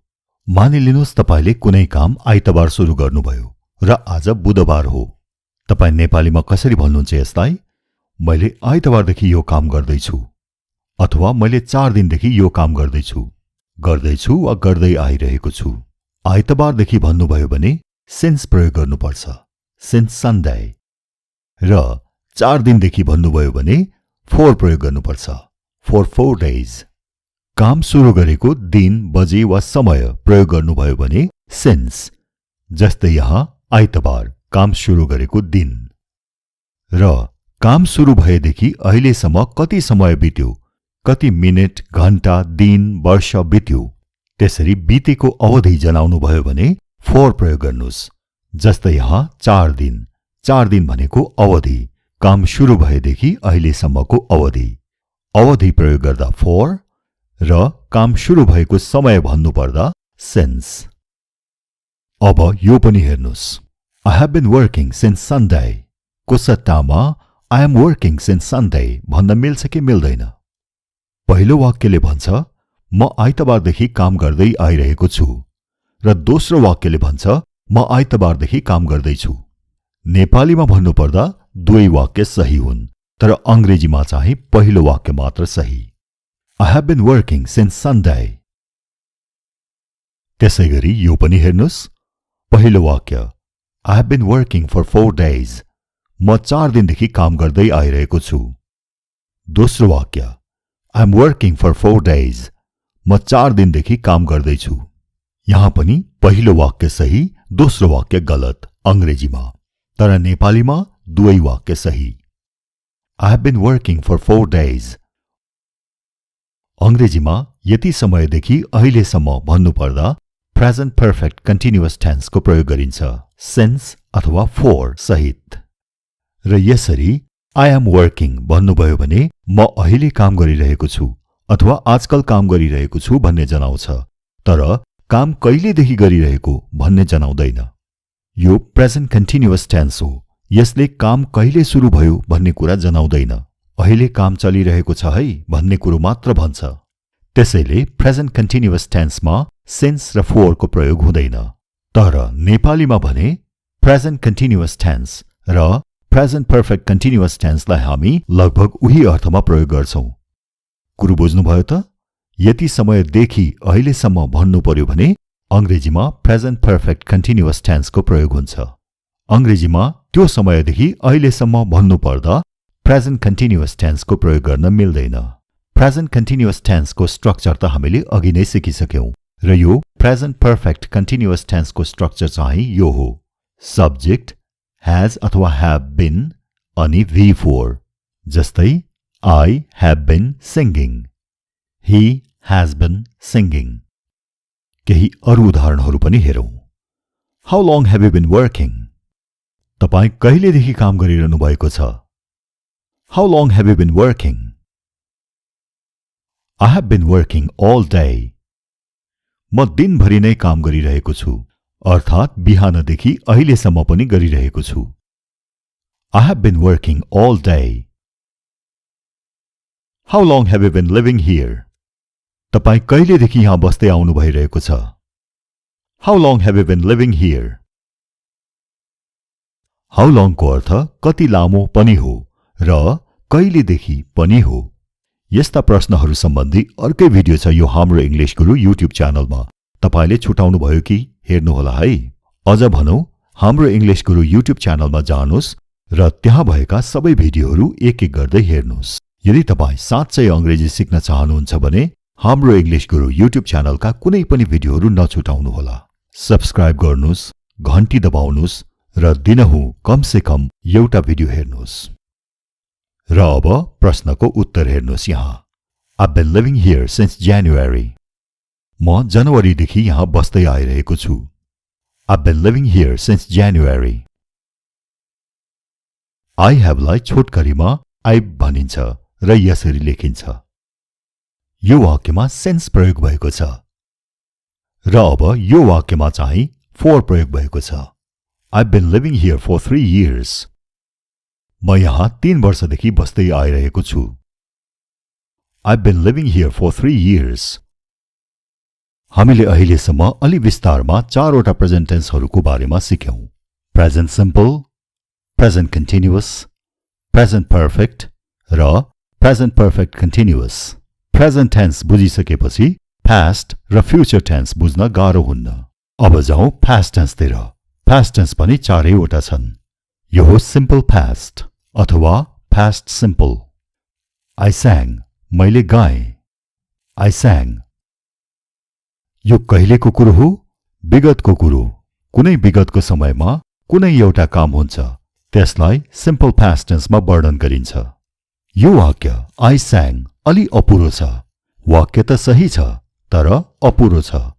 Speaker 1: मानिलिनुस् तपाईले कुनै काम आइतबार सुरु गर्नुभयो र आज बुधबार हो. तपाई नेपालीमा कसरी भन्नुहुन्छ यसलाई? मैले आइतबारदेखि यो काम गर्दैछु अथवा मैले 4 दिनदेखि यो काम गर्दैछु वा गर्दै आइरहेको छु. आइतबारदेखि भन्नुभयो भने since प्रयोग गर्नुपर्छ. since Sunday. र 4 दिनदेखि भन्नुभयो भने for प्रयोग गर्नुपर्छ. for 4 days. काम सुरु गरेको दिन, बजे वा समय प्रयोग गर्नुभयो भने since. जस्तै यहाँ आइतबार काम सुरु गरेको दिन र काम सुरु भएदेखि अहिलेसम्म कति समय बित्यो, कति मिनेट, घण्टा, दिन, वर्ष बित्यो, त्यसरी बितेको अवधि जनाउनु भयो भने for प्रयोग गर्नुस्. जस्तै यहाँ 4 दिन. 4 दिन भनेको अवधि, काम सुरु भएदेखि अहिलेसम्मको अवधि. अवधि प्रयोग गर्दा for र काम सुरु भएको समय भन्नुपर्दा since. अब यो पनि हेर्नुस्. I have been working since Sunday को सट्टामा I am working since Sunday भन्न मिल्छ कि मिल्दैन? पहिलो वाक्यले भन्छ म आइतबारदेखि काम गर्दै आइरहेको छु र दोस्रो वाक्यले भन्छ म आइतबारदेखि काम गर्दैछु. नेपालीमा भन्नुपर्दा दुवै वाक्य सही हुन् तर अंग्रेजीमा चाहिँ पहिलो वाक्य मात्र सही. I have been working since Sunday. त्यसैगरी यो पनि हेर्नुस्. पहिलो वाक्य I have been working for 4 days. म 4 दिनदेखि काम गर्दै आइरहेको छु. दोस्रो वाक्य I am working for 4 days. म 4 दिनदेखि काम गर्दैछु. यहाँ पनि पहिलो वाक्य सही, दोस्रो वाक्य गलत अंग्रेजीमा, तर नेपालीमा दुवै वाक्य सही। I have been working for 4 days। अंग्रेजीमा यति समयदेखि अहिलेसम्म भन्नुपर्दा प्रेजेन्ट पर्फेक्ट कन्टिन्युअस टेन्सको प्रयोग गरिन्छ, सिन्स अथवा फोर सहित। र यसरी I am working भन्नुभयो भने म अहिले काम गरिरहेको छु अथवा आजकल काम गरिरहेको छु भन्ने जनाउँछ, तर काम कहिलेदेखि गरिरहेको भन्ने जनाउँदैन। यो प्रेजेन्ट कन्टिन्युअस टेन्स हो, यसले काम कहिले सुरु भयो भन्ने कुरा जनाउँदैन। अहिले काम चलिरहेको छ है भन्ने कुरो मात्र भन्छ। त्यसैले प्रेजेन्ट कन्टिन्युअस टेन्समा सिन्स र फोर को प्रयोग हुँदैन। तर नेपालीमा भने प्रेजेन्ट कन्टिन्युअस टेन्स र प्रेजेन्ट पर्फेक्ट कन्टिन्युअस टेन्सलाई हामी लगभग उही अर्थमा प्रयोग गर्छौं। कुरो बुझ्नुभयो त? यति समयदेखि अहिलेसम्म भन्नु पर्यो भने अंग्रेजीमा प्रेजेन्ट पर्फेक्ट कन्टिन्युअस टेन्सको प्रयोग हुन्छ। अंग्रेजीमा त्यो समयदेखि अहिलेसम्म भन्नु पर्दा प्रेजेन्ट कन्टिन्युअस टेन्सको प्रयोग गर्न मिल्दैन। प्रेजेन्ट कन्टिन्युअस टेन्सको स्ट्रक्चर त हामीले अघि नै सिकिसक्यौं र यो प्रेजेन्ट पर्फेक्ट कन्टिन्युअस टेन्सको स्ट्रक्चर चाहिँ यो हो। सब्जेक्ट has अथवा have been अनि V4, जस्तै I have been singing, he has been singing। केही अरु उदाहरणहरू पनि हेरौं। How long have you been working? तपाई कहिलेदेखि काम गरिरहनु भएको छ? How long have you been working? I have been working all day। म दिनभरि नै काम गरिरहेको छु, अर्थात् बिहानदेखि अहिलेसम्म पनि गरिरहेको छु। I have been working all day। How long have you been living here? तपाई कहिलेदेखि यहाँ बस्दै आउनु भइरहेको छ? How long have you been living here? How long को अर्थ कति लामो पनि हो र कहिलेदेखि पनि हो। यस्ता प्रश्नहरू सम्बन्धी अर्कै भिडियो छ यो हाम्रो इंग्लिश गुरु युट्युब च्यानलमा, तपाईले छुटाउनु भयो कि हेर्नुहोला है। अझ भनौं हाम्रो इंग्लिश गुरु युट्युब च्यानलमा जानुहोस् र त्यहाँ भएका सबै भिडियोहरू एक एक गर्दै हेर्नुहोस्। यदि तपाई साँच्चै अंग्रेजी सिक्न चाहनुहुन्छ भने हाम्रो इंग्लिश गुरु युट्युब च्यानलका कुनै पनि भिडियोहरू नछुटाउनुहोला। सब्स्क्राइब गर्नुहोस्, घण्टी दबाउनुहोस् र दिनहुँ कम से कम एउटा भिडियो हेर्नुहोस्। र अब प्रश्नको उत्तर हेर्नुहोस् यहाँ। I've been living here since January। म जनवरीदेखि यहाँ बस्दै आइरहेको छु। I've been living here since January। I have लाई छोटकरीमा I भनिन्छ र यसरी लेखिन्छ। यो वाक्यमा सेन्स प्रयोग भएको छ र अब यो वाक्यमा चाहिँ for प्रयोग भएको छ। I've been living here for 3 years। म यहाँ 3 वर्षदेखि बस्दै आइरहेको छु। I've been living here for 3 years। हामीले अहिलेसम्म अलि विस्तारमा 4 वटा प्रेजेन्ट टेन्सहरूको बारेमा सिक्यौं। Present simple, present continuous, present perfect र present perfect continuous. Present tense बुझिसकेपछि पास्ट र फ्युचर टेन्स बुझ्न गाह्रो हुन्न। अब जाउँ पास्ट टेन्सतिर। पास्ट टेन्स पनि 4 वटा छन्। यो हो सिम्पल पास्ट अथवा पास्ट सिम्पल। I sang, मैले गाएँ। I sang। यो कहिलेको कुरो हो? विगतको कुरो। कुनै विगतको समयमा कुनै एउटा काम हुन्छ, त्यसलाई सिम्पल पास्ट टेन्समा वर्णन गरिन्छ। यो वाक्य I sang अलि अपुरो छ। वाक्य त सही छ, तर अपुरो छ।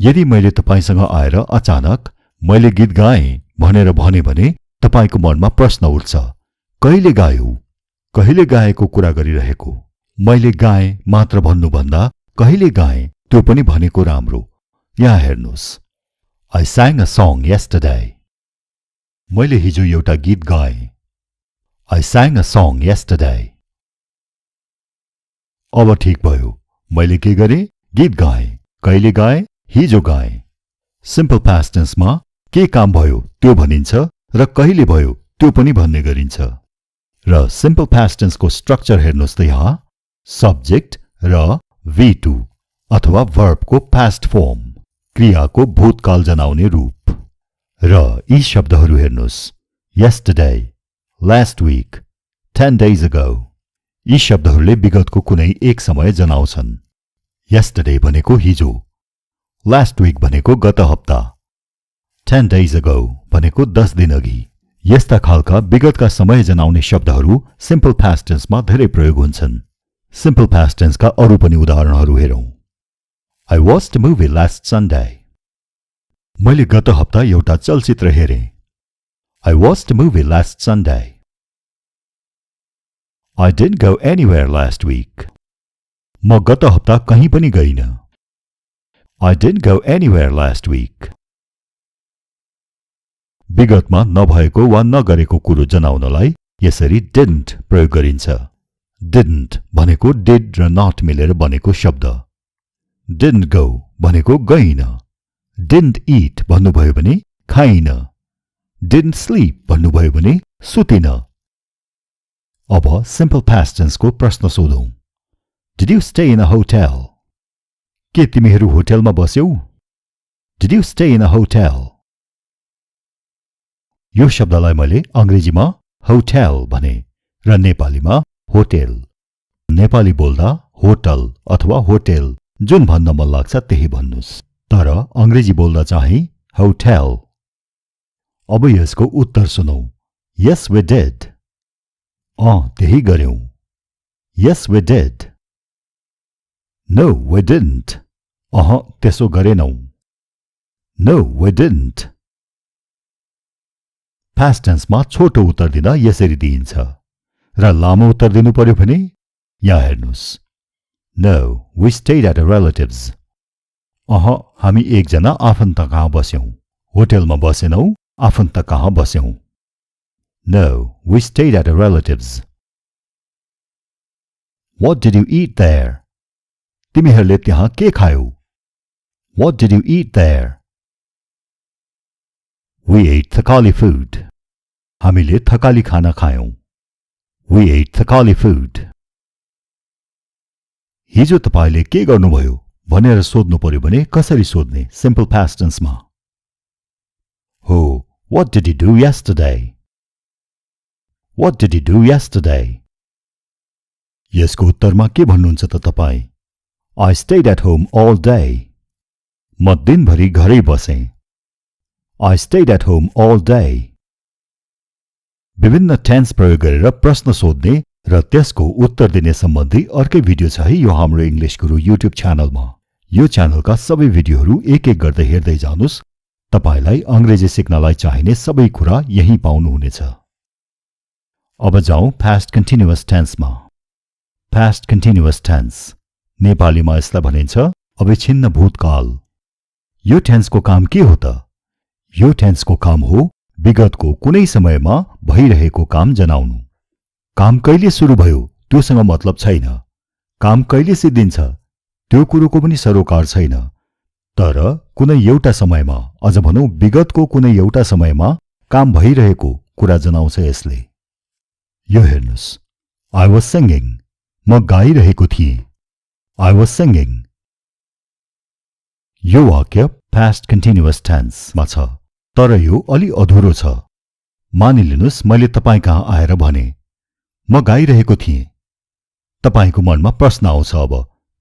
Speaker 1: यदि मैले तपाईसँग आएर अचानक मैले गीत गाएँ भनेर भने भने तपाईको मनमा प्रश्न उठ्छ, कहिले गायौ? कहिले गाएको कुरा गरिरहेको? मैले गाएँ मात्र भन्नुभन्दा कहिले गाएँ त्यो पनि भनेको राम्रो। यहाँ हेर्नुहोस्। I sang a song yesterday। मैले हिजो एउटा गीत गाएँ। I sang a song yesterday। अब ठीक भयो। मैले के गरेँ? गीत गाएँ। कहिले गाएँ? हिजो गाएँ। सिम्पल पास्ट टेन्समा के काम भयो त्यो भनिन्छ र कहिले भयो त्यो पनि भन्ने गरिन्छ। र सिम्पल पास्ट टेन्सको स्ट्रक्चर हेर्नुहोस् त यहाँ। सब्जेक्ट र V2 अथवा वर्बको पास्ट फर्म, क्रियाको भूतकाल जनाउने रूप। र यी शब्दहरू हेर्नुहोस्। yesterday, last week, 10 days ago। यी शब्दहरूले विगतको कुनै एक समय जनाउँछन्। yesterday भनेको हिजो, Last week भनेको गत हप्ता. 10 days ago भनेको 10 दिन अघि. यस्ता खालका विगतका समय जनाउने शब्दहरू सिम्पल पास्ट टेन्समा धेरै प्रयोग हुन्छन्. सिम्पल पास्ट टेन्सका अरू पनि उदाहरणहरू हेरौं. I watched a movie last Sunday. मैले गत हप्ता एउटा चलचित्र हेरे. I watched a movie last Sunday. I didn't go anywhere last week. म गत हप्ता कहीं पनि गइन. I didn't go anywhere last week. विगतमा नभएको वा नगरेको कुरो जनाउनलाई यसरी didn't प्रयोग गरिन्छ. Didn't भनेको did र not मिलेर बनेको शब्द. Didn't go भनेको गइन. Didn't eat भन्नुभयो भने खाइन. Didn't sleep भन्नुभयो भने सुतिन. अब सिम्पल पास्ट टेन्सको प्रश्न सोधौं. Did you stay in a hotel? के तिमीहरू होटलमा बस्यौ? Did you stay in a hotel? यो शब्दलाई मैले अंग्रेजीमा होटल भने र नेपालीमा होटेल. नेपाली बोल्दा होटल अथवा होटेल जुन भन्न मन लाग्छ त्यही भन्नुस्. तर अंग्रेजी बोल्दा चाहिँ होटल. अब यसको उत्तर सुनौ. Yes we did. त्यही गर्यौं. Yes we did. No we didn't. त्यसो गरेनौ. No we didn't. पास्ट टेन्समा छोटो उत्तर दिँदा यसरी दिइन्छ र लामो उत्तर दिनु पर्यो भने यहाँ हेर्नुस्. No, we stayed at a relative's. हामी एकजना आफन्त कहाँ बस्यौं. होटलमा बसेनौ, आफन्त कहाँ बस्यौं. No, we stayed at a relative's. What did you eat there? तिमीहरूले त्यहाँ के खायौ? What did you eat there? We ate Thakali food. हामीले थकाली खाना खायौं. We ate Thakali food. हिजो तपाईले के गर्नुभयो भनेर सोध्नु पर्यो भने कसरी सोध्ने सिम्पल पास्ट टेन्समा? Oh, what did you do yesterday? What did you do yesterday? यसको उत्तरमा के भन्नुहुन्छ त तपाई? I stayed at home all day. म दिनभरि घरै बसे. I stayed at home all day. विभिन्न टेन्स प्रयोग गरेर प्रश्न सोध्ने र त्यसको उत्तर दिने सम्बन्धी अर्कै भिडियो छ है यो हाम्रो इंग्लिश गुरु युट्युब च्यानलमा. यो च्यानलका सबै भिडियोहरू एक एक गर्दै हेर्दै जानुस्. तपाईलाई अंग्रेजी सिक्नलाई चाहिने सबै कुरा यही पाउनुहुनेछ. अब जाउँ पास्ट कन्टिन्युअस टेन्समा. पास्ट कन्टिन्युअस टेन्स नेपालीमा यसलाई भनिन्छ अविच्छिन्न भूतकाल. यो टेन्सको काम के हो त? यो टेन्सको काम हो विगतको कुनै समयमा भइरहेको काम जनाउनु. काम कहिले सुरु भयो त्योसँग मतलब छैन. काम कहिले सिद्धिन्छ त्यो कुरोको पनि सरोकार छैन. तर कुनै एउटा समयमा, अझ भनौं विगतको कुनै एउटा समयमा काम भइरहेको कुरा जनाउँछ यसले. यो हेर्नुस्. I was singing. म गाइरहेको थिएँ. I was singing. यो वाक्य पास्ट कन्टिन्युअस टेन्समा छ तर यो अलि अधुरो छ. मानिलिनुस् मैले तपाई कहाँ आएर भने म गाइरहेको थिएँ. तपाईको मनमा प्रश्न आउँछ अब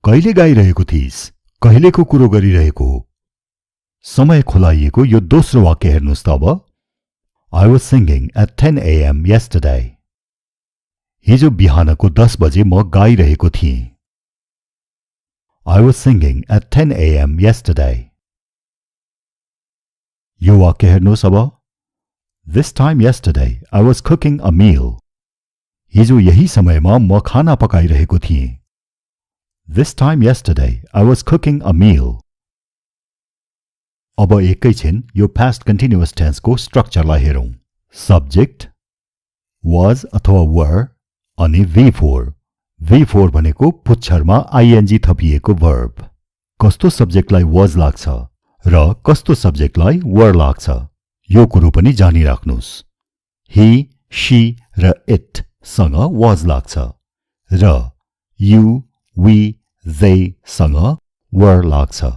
Speaker 1: कहिले गाइरहेको थिइस्? कहिलेको कुरो गरिरहेको हो? समय खुलाइएको यो दोस्रो वाक्य हेर्नुस् त अब. I was singing at 10 a.m. yesterday. हिजो बिहानको 10 बजे म गाइरहेको थिएँ. I was singing at 10 a.m. yesterday. यो वाक्य हेर्नुस् अब. This time yesterday I was cooking a meal. हिजो यही समयमा म खाना पकाइरहेको थिएँ. This time yesterday I was cooking a meal. अब एकैछिन यो पास्ट कन्टिन्युअस टेन्सको स्ट्रक्चरलाई हेरौं. सब्जेक्ट was अथवा were अनि V4. V4 भनेको पुच्छरमा ing थपिएको verb. कस्तो सब्जेक्टलाई was लाग्छ र कस्तो सब्जेक्टलाई were लाग्छ यो कुरो पनि जानिराख्नुस्. he, she र it सँग was लाग्छ र you, we, they सँग were लाग्छ.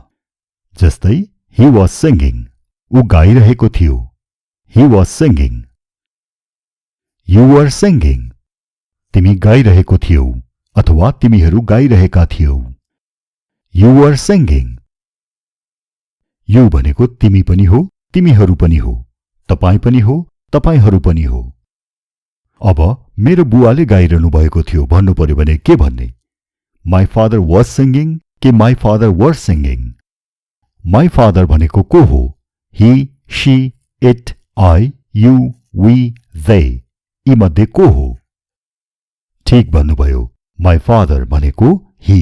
Speaker 1: जस्तै he was singing. उ गाइरहेको थियो. He was singing. You were singing. तिमी गाइरहेको थियौ अथवा तिमीहरू गाइरहेका थियौ. You were singing. यू भनेको तिमी पनि हो, तिमीहरू पनि हो, तपाई पनि हो, तपाईहरू पनि हो। अब मेरो बुवाले गाइरहनु भएको थियो भन्नु पर्यो भने के भन्ने? माई फादर वाज सिंगिङ कि my father were singing? My father भनेको को हो? He, she, it, I, you, we, they यी मध्ये को हो? ठीक भन्नुभयो। माई फादर भनेको ही।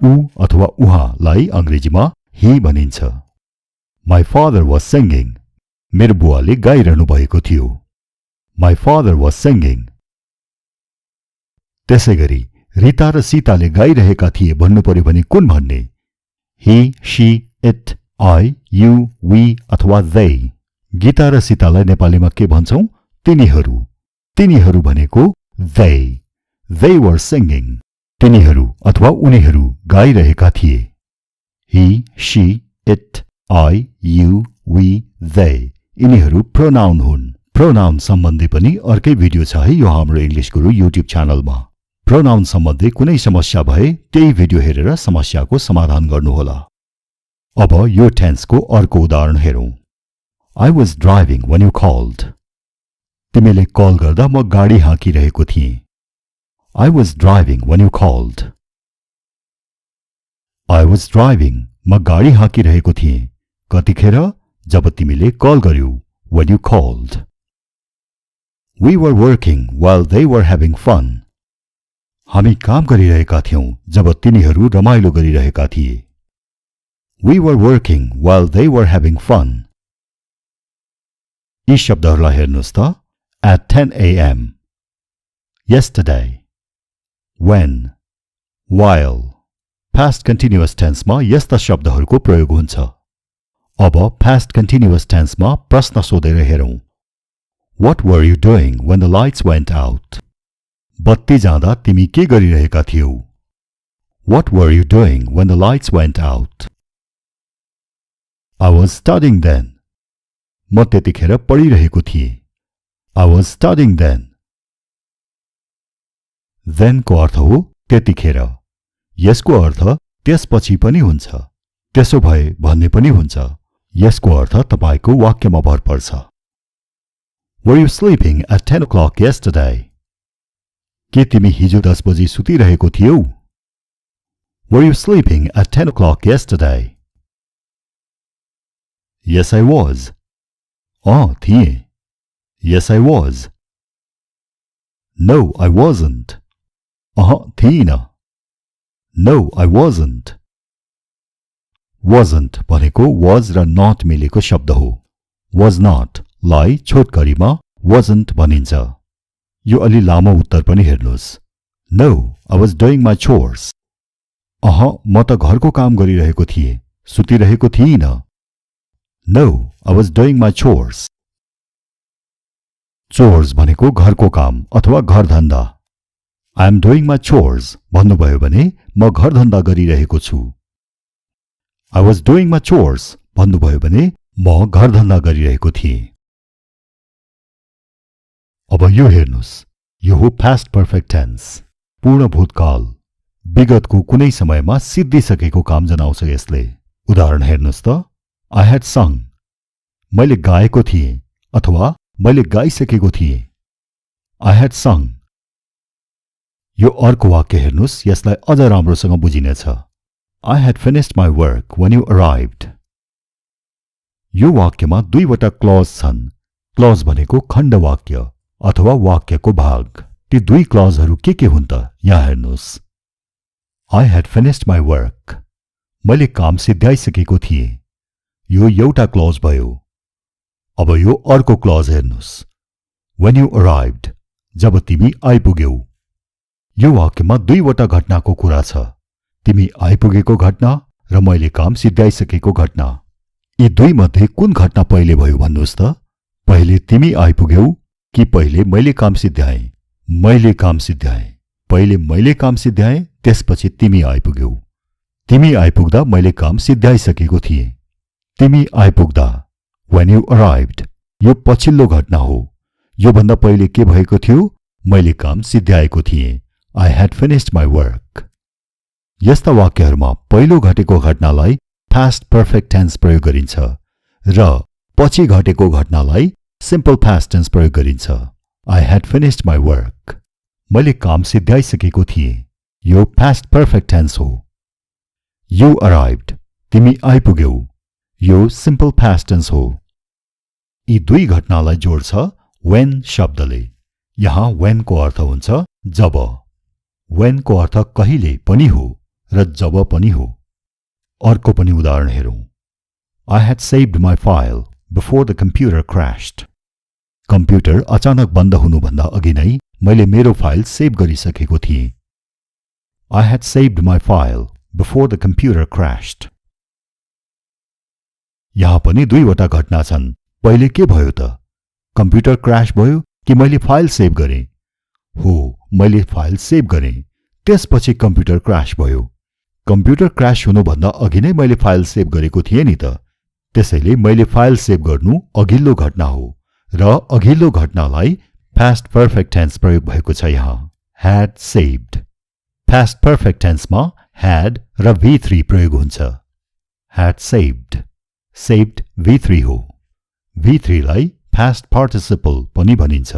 Speaker 1: ऊ अथवा उहाँलाई अंग्रेजीमा ही भनिन्छ। माई फादर वाज सिंगिङ, मेरो बुवाले गाइरहनु भएको थियो। My father was singing. त्यसैगरी रिता र सीताले गाइरहेका थिए भन्नु पर्यो भने कुन भन्ने? He, she, it, I, you, we अथवा दे? गीता र सीतालाई नेपालीमा के भन्छौं? तिनीहरू। तिनीहरू भनेको दे। They were singing. तिनीहरू अथवा उनीहरू गाइरहेका थिए। He, she, it, I, you, we, they यिनीहरू प्रोनाउन हुन्। प्रोनाउन सम्बन्धी पनि अर्कै भिडियो छ है यो हाम्रो इंग्लिश गुरु युट्युब च्यानलमा। प्रोनाउन सम्बन्धी कुनै समस्या भए त्यही भिडियो हेरेर समस्याको समाधान गर्नुहोला। अब यो टेन्सको अर्को उदाहरण हेरौं। I was driving when you called. तिमीले कल गर्दा म गाडी हाँकिरहेको थिएँ। I was driving when you called. I was driving. म गाडी हाँकिरहेको थिएँ। कतिखेर? जब तिमीले call गर्यौ। When you called. We were working while they were having fun. हामी काम गरिरहेका थियौं जब तिनीहरू रमाइलो गरिरहेका थिए। We were working while they were having fun. यी शब्दहरूलाई हेर्नुस् त। At 10 a.m. Yesterday. When. While. Past continuous tense मा यस्ता शब्दहरूको प्रयोग हुन्छ। अब past continuous tense मा प्रश्न सोधेर हेरौं। What were you doing when the lights went out? बत्ती जाँदा तिमी के गरिरहेका थियौ? What were you doing when the lights went out? I was studying then. म त्यतिखेर पढिरहेको थिएँ। I was studying then. Then को अर्थ हो त्यतिखेर। यसको अर्थ त्यसपछि पनि हुन्छ। त्यसो भए भन्ने पनि हुन्छ। यसको अर्थ तपाईको वाक्यमा भर पर्छ। Were you sleeping at 10 o'clock yesterday? के तिमी हिजो 10 बजी सुतिरहेको थियौ? Were you sleeping at 10 o'clock yesterday? Yes, I was. थिएँ। Yes, I was. No, I wasn't. थिइनँ। No, I wasn't. Wasn't भनेको was र not मिलेको शब्द हो। Was not लाई छोटकरीमा wasn't भनिन्छ। यो अलि लामो उत्तर पनि हेर्नुस्। No, I was doing my chores. म त घरको काम गरिरहेको थिएँ, सुतिरहेको थिइनँ। No, I was doing my chores. Chores भनेको घरको काम अथवा घर धन्दा। I am doing my chores भन्नुभयो भने म घर धन्दा गरिरहेको छु। I was doing my chores भन्नुभयो भने म घर धन्दा गरिरहेको थिएँ। अब यो हेर्नुस्। यो हो past perfect tense, पूर्ण भूतकाल। विगतको कुनै समयमा सिद्धिसकेको काम जनाउँछ यसले। उदाहरण हेर्नुस् त। I had sung. मैले गाएको थिएँ अथवा मैले गाइसकेको थिएँ। I had sung. यो अर्को वाक्य हेर्नुस्, यसलाई अझ राम्रोसँग बुझिनेछ। I had finished my work when you arrived. यो वाक्यमा दुईवटा क्लज छन्। क्लज भनेको खण्ड वाक्य अथवा वाक्यको भाग। ती दुई क्लजहरू के हुन् त? यहाँ हेर्नुस्। I had finished my work. मैले काम सिद्ध्याइसकेको थिएँ। यो एउटा क्लज भयो। अब यो अर्को क्लज हेर्नुस्। When you arrived. जब तिमी आइपुग्यौ। यो वाक्यमा दुईवटा घटनाको कुरा छ। तिमी आइपुगेको घटना र मैले काम सिद्ध्याइसकेको घटना। यी दुई मध्ये कुन घटना पहिले भयो भन्नुस् त? पहिले तिमी आइपुग्यौ कि पहिले मैले काम सिद्ध्याएँ? मैले काम सिद्ध्याएँ। पहिले मैले काम सिद्ध्याएँ, त्यसपछि तिमी आइपुग्यौ। तिमी आइपुग्दा मैले काम सिद्ध्याइसकेको थिएँ। तिमी आइपुग्दा। When you arrived. यो पछिल्लो घटना हो। यो भन्दा पहिले के भएको थियो? मैले काम सिद्ध्याएको थिएँ। I had finished my work. यस्ता वाक्यहरूमा पहिलो घटेको घटनालाई past perfect tense प्रयोग गरिन्छ र पछि घटेको घटनालाई simple past tense प्रयोग गरिन्छ। I had finished my work. मैले काम सिद्ध्याइसकेको थिएँ। यो past perfect tense हो। You arrived. तिमी आइपुग्यौ। यो simple past tense हो। यी दुई घटनालाई जोड्छ when शब्दले। यहाँ when को अर्थ हुन्छ जब। when को अर्थ कहिले पनि हो र जब पनि हो। अर्को पनि उदाहरण हेरौं। I had saved my file before the computer crashed. Computer अचानक बन्द हुनुभन्दा अघि नै मैले मेरो फाइल सेभ गरिसकेको थिएँ। I had saved my file before the computer crashed. यहाँ पनि दुईवटा घटना छन्। पहिले के भयो त? कम्प्युटर क्र्याश भयो कि मैले फाइल सेभ गरेँ? हो, मैले फाइल सेभ गरेँ। त्यसपछि कम्प्युटर क्र्याश भयो। कम्प्युटर क्र्याश हुनुभन्दा अघि नै मैले फाइल सेभ गरेको थिएँ नि त। त्यसैले मैले फाइल सेभ गर्नु अघिल्लो घटना हो र अघिल्लो घटनालाई past perfect tense प्रयोग भएको छ यहाँ। had saved. past perfect tense मा had र V3 प्रयोग हुन्छ। had saved. saved V3 हो। V3 लाई past participle पनि भनिन्छ।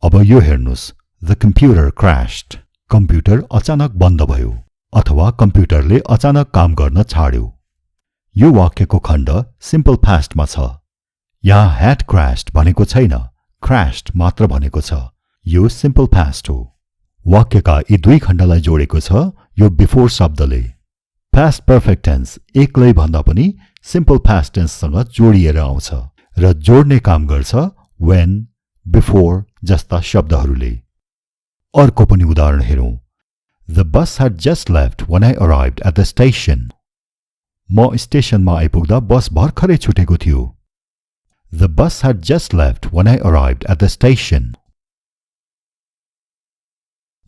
Speaker 1: अब यो हेर्नुस्। The computer crashed. कम्प्युटर अचानक बन्द भयो अथवा कम्प्युटरले अचानक काम गर्न छाड्यो। यो वाक्यको खण्ड simple past मा छ। यहाँ had crashed भनेको छैन, crashed मात्र भनेको छ। यो simple past हो। वाक्यका यी दुई खण्डलाई जोडेको छ यो before शब्दले। past perfect tense एक्लै भन्दा पनि simple past tense सँग जोडिएर आउँछ र जोड्ने काम गर्छ when, before जस्ता शब्दहरूले। अर्को पनि उदाहरण हेरौं। The bus had just left when I arrived at the station. म स्टेशनमा आइपुग्दा बस भर्खरै छुटेको थियो। The bus had just left when I arrived at the station.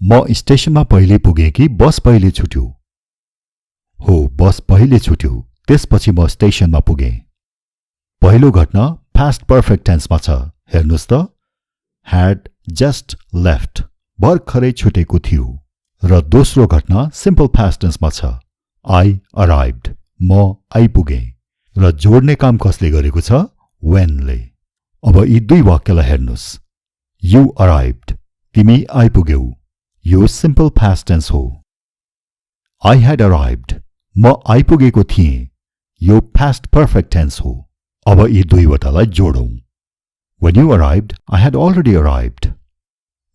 Speaker 1: म स्टेशनमा पहिले पुगेँ कि बस पहिले छुट्यो? हो, बस पहिले छुट्यो। त्यसपछि म स्टेशनमा पुगेँ। पहिलो घटना past perfect tense मा छ। हेर्नुस् त। had just left भर्खरै छुटेको थियो र दोस्रो घटना simple past tense मा छ। I arrived म आइपुगेँ र जोड्ने काम कसले गरेको छ? when ले। अब यी दुई वाक्यलाई हेर्नुस्। You arrived. तिमी आइपुग्यौ। यो simple past tense हो। I had arrived. म आइपुगेको थिएँ। यो past perfect tense हो। अब यी दुईवटालाई जोडौं। When you arrived, I had already arrived.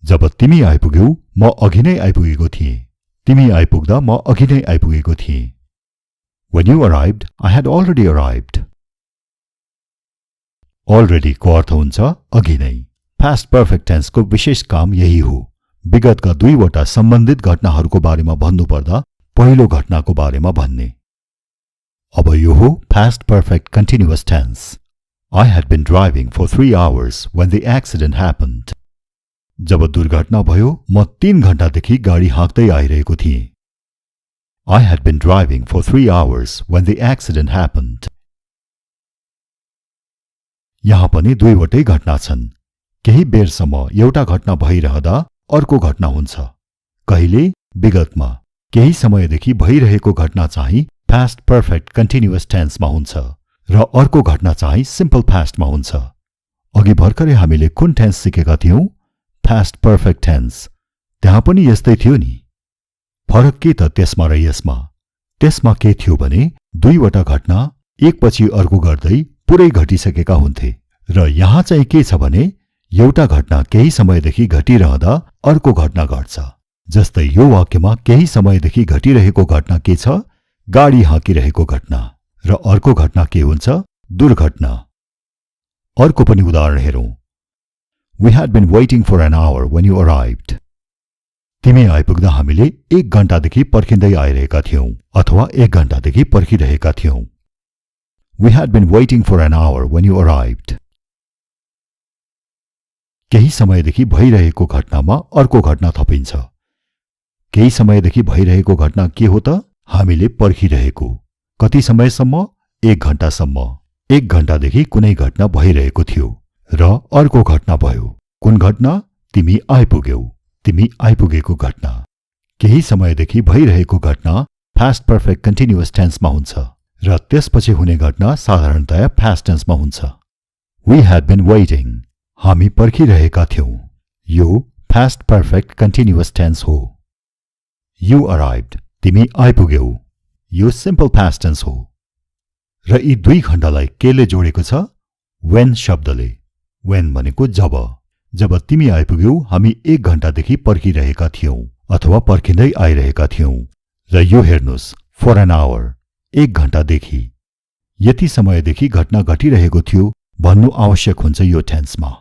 Speaker 1: जब तिमी आइपुग्यौ म अघि नै आइपुगेको थिएँ। तिमी आइपुग्दा म अघि नै आइपुगेको थिएँ। When you arrived, I had already arrived. Already को अर्थ हुन्छ अघि नै। Past perfect tense को विशेष काम यही हो। विगतका दुईवटा सम्बन्धित घटनाहरूको बारेमा भन्नुपर्दा पहिलो घटनाको बारेमा भन्ने। अब यो हो past perfect continuous tense. I had been driving for 3 hours when the accident happened. जब दुर्घटना भयो म 3 घण्टादेखि गाडी हाँक्दै आइरहेको थिएँ। I had been driving for 3 hours when the accident happened. यहाँ पनि दुईवटै घटना छन्। केही बेरसम्म एउटा घटना भइरहँदा अर्को घटना हुन्छ। कहिले विगतमा, केही समयदेखि भइरहेको घटना चाहिँ past perfect continuous tense मा हुन्छ र अर्को घटना चाहिँ simple past मा हुन्छ। अघि भर्खरै हामीले कुन टेन्स सिकेका थियौं? past perfect tense। त्यहाँ पनि यस्तै थियो नि। फरक के त त्यसमा र यसमा? त्यसमा के थियो भने दुईवटा घटना एकपछि अर्को गर्दै पुरै घटिसकेका हुन्थे र यहाँ चाहिँ के छ भने एउटा घटना केही समयदेखि घटिरहँदा अर्को घटना घट्छ। जस्तै यो वाक्यमा केही समयदेखि घटिरहेको घटना के छ? गाडी हाँकिरहेको घटना र अर्को घटना के हुन्छ? दुर्घटना। अर्को पनि उदाहरण हेरौं। We had been waiting for an hour when you arrived. तिमी आइपुग्दा हामीले 1 घण्टादेखि पर्खिँदै आइरहेका थियौं अथवा 1 घण्टादेखि पर्खिरहेका थियौं। We had been waiting for an hour when you arrived. केही समयदेखि भइरहेको घटनामा अर्को घटना थपिन्छ। केही समयदेखि भइरहेको घटना के हो त? हामीले पर्खिरहेको। कति समयसम्म? 1 घण्टासम्म। 1 घण्टादेखि कुनै घटना भइरहेको थियो र अर्को घटना भयो। कुन घटना? तिमी आइपुग्यौ। तिमी आइपुगेको घटना। केही समयदेखि भइरहेको घटना पास्ट पर्फेक्ट कन्टिन्युअस टेन्समा हुन्छ र त्यसपछि हुने घटना साधारणतया पास्ट टेन्समा हुन्छ। वी ह्याड बीन वेटिङ, हामी पर्खिरहेका थियौं, यो पास्ट पर्फेक्ट कन्टिन्युअस टेन्स हो। यू अराइभ्ड, तिमी आइपुग्यौ, यो सिम्पल पास्ट टेन्स हो। र यी दुई खण्डलाई केले जोडेको छ? when शब्दले। when भनेको जब तिमी आइपुग्यौ हामी 1 घण्टादेखि पर्खिरहेका थियौं अथवा पर्खिँदै आइरहेका थियौं। र यो हेर्नुस्, for an hour, 1 घण्टादेखि, यति समयदेखि घटना घटिरहेको थियो भन्नु आवश्यक हुन्छ यो टेन्समा।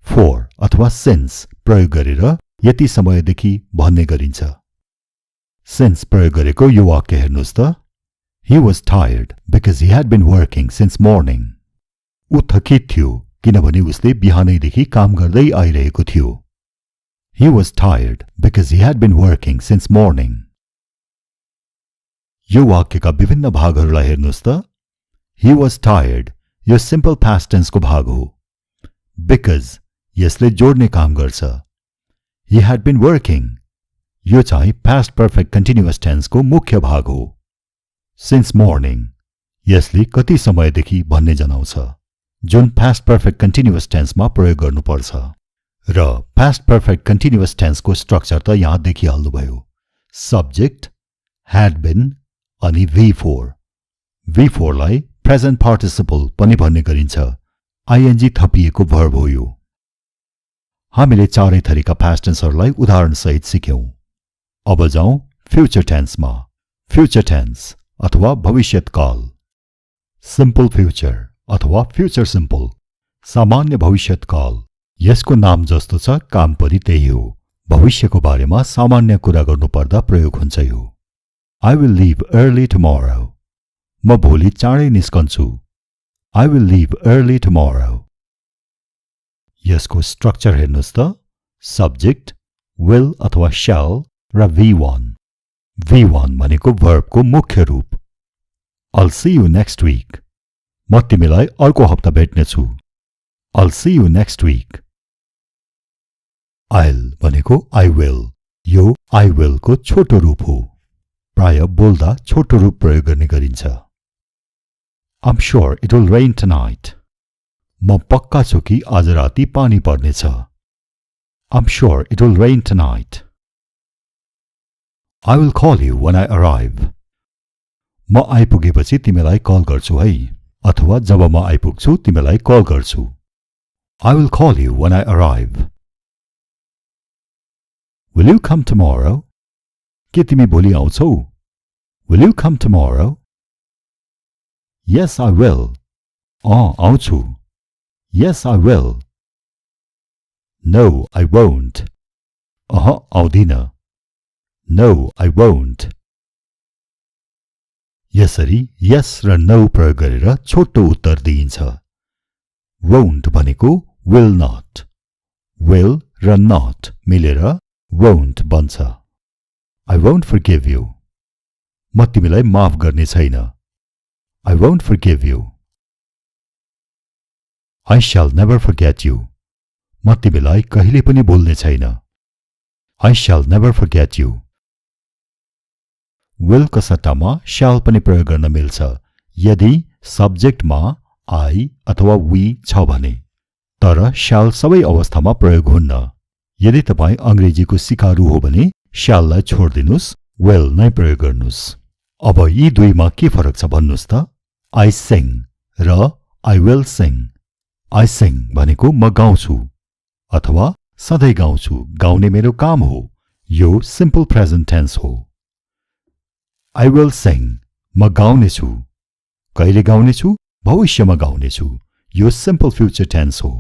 Speaker 1: for अथवा since प्रयोग गरेर यति समयदेखि भन्ने गरिन्छ। since प्रयोग गरेको यो वाक्य हेर्नुस् त, he was tired because he had been working since morning. ऊ थकित थियो किनभने उसले बिहानैदेखि काम गर्दै आइरहेको थियो। He was tired because he had been working since morning. यो वाक्यका विभिन्न भागहरूलाई हेर्नुस् त। He was tired यो सिम्पल पास्ट टेन्सको भाग हो। Because यसले जोड्ने काम गर्छ। He had been working यो चाहिँ पास्ट पर्फेक्ट कन्टिन्युअस टेन्सको मुख्य भाग हो। Since morning यसले कति समयदेखि भन्ने जनाउँछ, जुन पास्ट पर्फेक्ट कन्टिन्युअस टेन्समा प्रयोग गर्नुपर्छ। र पास्ट पर्फेक्ट कन्टिन्युअस टेन्सको स्ट्रक्चर त यहाँ देखिहाल्नुभयो। सब्जेक्ट, ह्याड बिन अनि V4। V4 लाई प्रेजेन्ट पार्टिसिपल पनि भन्ने गरिन्छ। आइएनजी थपिएको भर्ब हो यो। हामीले चारै थरीका पास्ट टेन्सहरूलाई उदाहरणसहित सिक्यौं। अब जाउँ फ्युचर टेन्समा। फ्युचर टेन्स अथवा भविष्यत्काल। सिम्पल फ्युचर अथवा फ्युचर सिम्पल, सामान्य भविष्यत्काल। यसको नाम जस्तो छ, काम पनि त्यही हो। भविष्यको बारेमा सामान्य कुरा गर्नुपर्दा प्रयोग हुन्छ यो। I will leave early tomorrow, म भोलि चाँडै निस्कन्छु। I will leave early tomorrow। यसको स्ट्रक्चर हेर्नुस् त, सब्जेक्ट, will अथवा shall र V1। V1 भनेको भर्बको मुख्य रूप। I'll see you next week, म तिमीलाई अर्को हप्ता भेट्नेछु। I'll see you next week। I'll भनेको I will, यो I will को छोटो रूप हो। प्राय बोल्दा छोटो रूप प्रयोग गर्ने गरिन्छ। I'm sure it will rain tonight, म पक्का छु कि आज राति पानी पर्नेछ। I'm sure it will rain tonight। I will call you when I arrive, म आइपुगेपछि तिमीलाई कल गर्छु है, अथवा जब म आइपुग्छु तिमीलाई कल गर्छु। I will call you when I arrive। Will you come tomorrow? के तिमी भोलि आउँछौ? Will you come tomorrow? Yes, I will। आउँछु। Yes, I will। No, I won't। आउँदिन। No, I won't। यसरी yes र no प्रयोग गरेर छोटो उत्तर दिइन्छ। won't भनेको will not, will र not मिलेर won't बन्छ। I won't forgive you, म तिमीलाई माफ गर्ने छैन। I won't forgive you। I shall never forget you, म तिमीलाई कहिले पनि भुल्ने छैन। I shall never forget you। will को सट्टामा shall पनि प्रयोग गर्न मिल्छ यदि सब्जेक्टमा I अथवा we छ भने। तर shall सबै अवस्थामा प्रयोग हुन्न। यदि तपाई अंग्रेजीको सिकारु हो भने shall लाई छोड्दिनुस्, will नै प्रयोग गर्नुस्। अब यी दुईमा के फरक छ भन्नुस् त। I sing र I will sing। I sing भनेको म गाउँछु अथवा सधैँ गाउँछु, गाउने मेरो काम हो। यो सिम्पल प्रेजेन्ट टेन्स हो। I will sing म गाउनेछु, कहिले गाउनेछु? भविष्यमा गाउनेछु, यो सिम्पल फ्युचर टेन्स हो।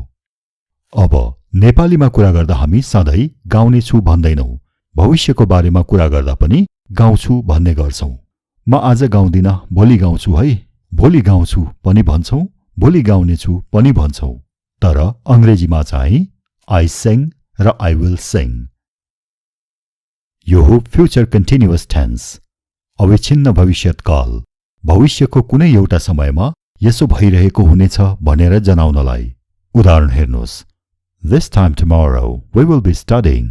Speaker 1: अब नेपालीमा कुरा गर्दा हामी सधैँ गाउनेछु भन्दैनौं, भविष्यको बारेमा कुरा गर्दा पनि गाउँछु भन्ने गर्छौं। म आज गाउँदिन, भोलि गाउँछु है, भोलि गाउँछु पनि भन्छौं, भोलि गाउनेछु पनि भन्छौं। तर अंग्रेजीमा चाहिँ I sing र I will sing। यो हो फ्युचर कन्टिन्युअस टेन्स, अविच्छिन्न भविष्यत्काल। भविष्यको कुनै एउटा समयमा यसो भइरहेको हुनेछ भनेर जनाउनलाई। उदाहरण हेर्नुस्। This time tomorrow we will be studying।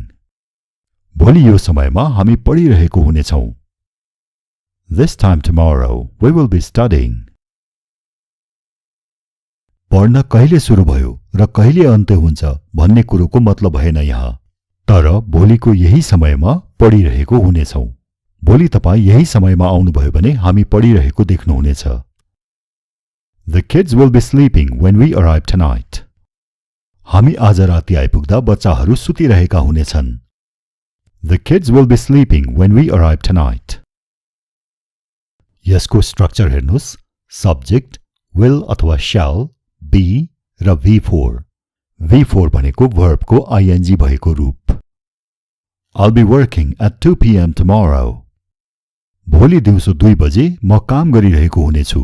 Speaker 1: भोलि यो समयमा हामी पढिरहेको हुनेछौं। This time tomorrow we will be studying. पढ्न कहिले सुरु भयो र कहिले अन्त्य हुन्छ भन्ने कुरोको मतलब भएन यहाँ। तर भोलिको यही समयमा पढिरहेको हुनेछौं। भोलि तपाई यही समयमा आउनुभयो भने हामी पढिरहेको देख्नुहुनेछ। The kids will be sleeping when we arrive tonight. हामी आज राति आइपुग्दा बच्चाहरू सुतिरहेका हुनेछन्। The kids will be sleeping when we arrive tonight. यसको स्ट्रक्चर हेर्नुस्। सब्जेक्ट will अथवा shall, be र V4. V4 भनेको verb को ing भएको रूप। I'll be working at 2 p.m. tomorrow. भोलि दिउँसो 2 बजे म काम गरिरहेको हुनेछु।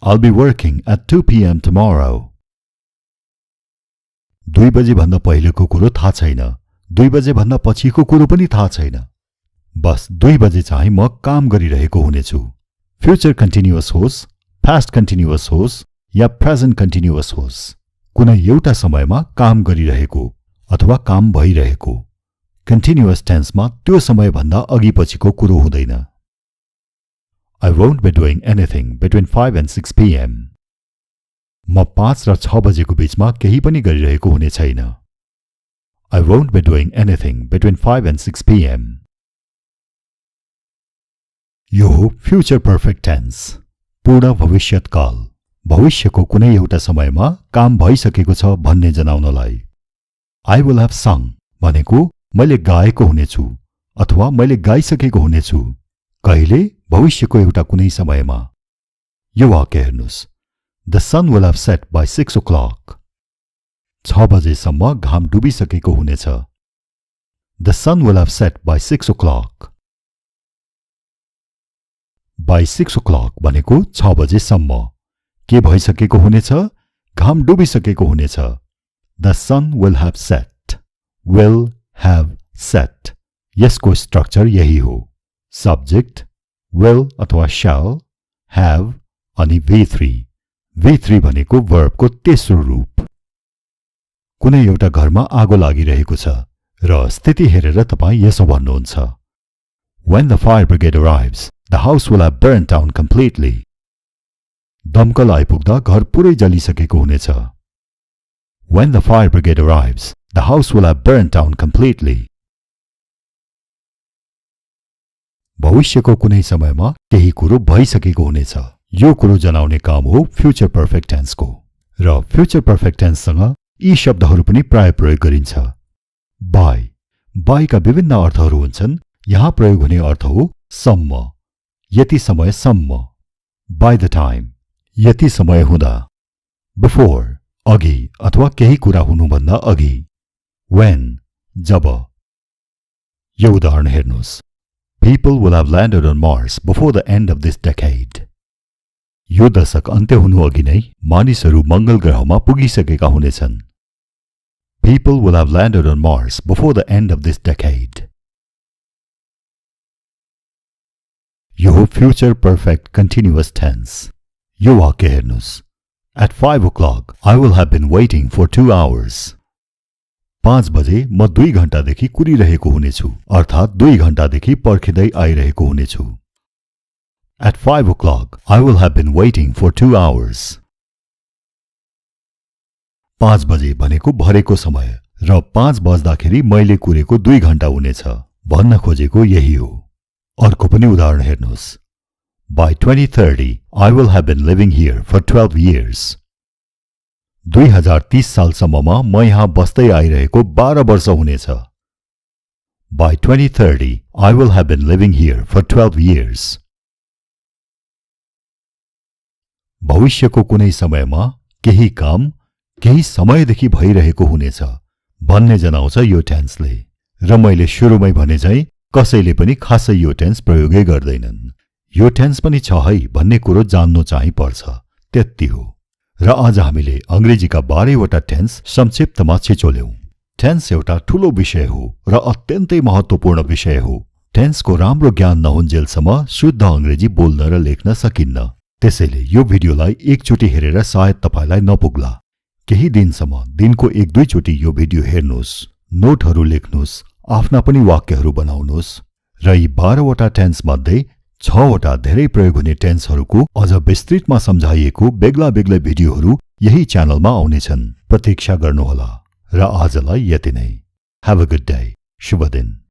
Speaker 1: I'll be working at 2 p.m. tomorrow. 2 बजे भन्दा पहिलेको कुरो थाहा छैन, 2 बजे भन्दा पछिको कुरो पनि थाहा छैन। बस 2 बजे चाहिँ म काम गरिरहेको हुनेछु। फ्युचर कन्टिन्युअस होस्, पास्ट कन्टिन्युअस होस् या प्रेजेन्ट कन्टिन्युअस होस्, कुनै एउटा समयमा काम गरिरहेको अथवा काम भइरहेको। कन्टिन्युअस टेन्समा त्यो समय भन्दा अघि पछिको कुरो हुँदैन। I won't be doing anything between 5 and 6 p.m. म 5 र 6 बजेको बीचमा केही पनि गरिरहेको हुने छैन। I won't be doing anything between 5 and 6 p.m. यो हो फ्युचर पर्फेक्ट टेन्स, पूर्ण भविष्यकाल। भविष्यको कुनै एउटा समयमा काम भइसकेको छ भन्ने जनाउनलाई। I will have sung भनेको मैले गाएको हुनेछु अथवा मैले गाइसकेको हुनेछु। कहिले? भविष्यको एउटा कुनै समयमा। यो वाक्य हेर्नुस्। The sun will have set by 6 o'clock. 6 बजेसम्म घाम डुबिसकेको हुनेछ। The sun will have set by 6 o'clock. By 6 o'clock भनेको 6 बजेसम्म। के भइसकेको हुनेछ? घाम डुबिसकेको हुनेछ। The sun will have set. Will have set. यसको स्ट्रक्चर यही हो। सब्जेक्ट will अथवा shall, have अनि V3. V3 भनेको verb को तेस्रो रूप। कुनै एउटा घरमा आगो लागिरहेको छ र स्थिति हेरेर तपाई यसो भन्नुहुन्छ। When the fire brigade arrives, the house will have burnt down completely. दमकल आइपुग्दा घर पुरै जलिसकेको हुनेछ। When the fire brigade arrives, the house will have burnt down completely. भविष्यको कुनै समयमा केही कुरो भइसकेको हुनेछ। यो कुरो जनाउने काम हो फ्युचर पर्फेक्ट टेन्सको। र फ्युचर पर्फेक्ट टेन्ससँग यी शब्दहरू पनि प्राय प्रयोग गरिन्छ। बाई, बाईका विभिन्न अर्थहरू हुन्छन्। यहाँ प्रयोग हुने अर्थ हो सम्म, यति समयसम्म। बाई द टाइम, यति समय हुँदा। बिफोर, अघि अथवा केही कुरा हुनुभन्दा अघि। व्हेन, जब। यो उदाहरण हेर्नुस्। People will have landed on Mars before the end of this decade. यो दशक अन्त्य हुनु अघि नै मानिसहरू मंगल ग्रहमा पुगिसकेका हुनेछन्। People will have landed on Mars before the end of this decade. यो हो फ्युचर पर्फेक्ट कन्टिन्युअस टेन्स। यो वाक्य हेर्नुस्। At 5 o'clock, I will have been waiting for 2 hours. 5 बजे म 2 घण्टादेखि कुरिरहेको हुनेछु, अर्थात् 2 घण्टादेखि पर्खिँदै आइरहेको हुनेछु। At 5 o'clock, I will have been waiting for 2 hours. 5 बजे भनेको भरेको समय र 5 बज्दाखेरि मैले कुरेको 2 घण्टा हुनेछ भन्न खोजेको यही हो। अर्को पनि उदाहरण हेर्नुस्। By 2030, I will have been living here for 12 years. 2030 सालसम्ममा म यहाँ बस्दै आइरहेको 12 वर्ष हुनेछ। By 2030, I will have been living here for 12 years. भविष्यको कुनै समयमा केही काम केही समयदेखि भइरहेको हुनेछ भन्ने जनाउँछ यो टेन्सले। र मैले सुरुमै भने चाहिँ कसैले पनि खासै यो टेन्स प्रयोगै गर्दैनन्। यो टेन्स पनि छ है भन्ने कुरो जान्नु चाहिँ पर्छ, त्यति हो। र आज हामीले अंग्रेजीका 12 वटा टेन्स संक्षिप्तमा छिचोल्यौं। टेन्स एउटा ठूलो विषय हो र अत्यन्तै महत्त्वपूर्ण विषय हो। टेन्सको राम्रो ज्ञान नहुन्जेलसम्म शुद्ध अंग्रेजी बोल्न र लेख्न सकिन्न। त्यसैले यो भिडियोलाई एकचोटी हेरेर सायद तपाईलाई नपुग्ला। केही दिनसम्म दिनको 1-2 चोटी यो भिडियो हेर्नुस्, नोटहरू लेख्नुस्, आफ्ना पनि वाक्यहरू बनाउनुस् र यी 12 वटा टेन्स मध्ये 6वटा धेरै प्रयोग हुने टेन्सहरूको अझ विस्तृतमा सम्झाइएको बेग्ला बेग्लै भिडियोहरू यही च्यानलमा आउनेछन्। प्रतीक्षा गर्नुहोला। र आजलाई यति नै। Have a good day. शुभ दिन।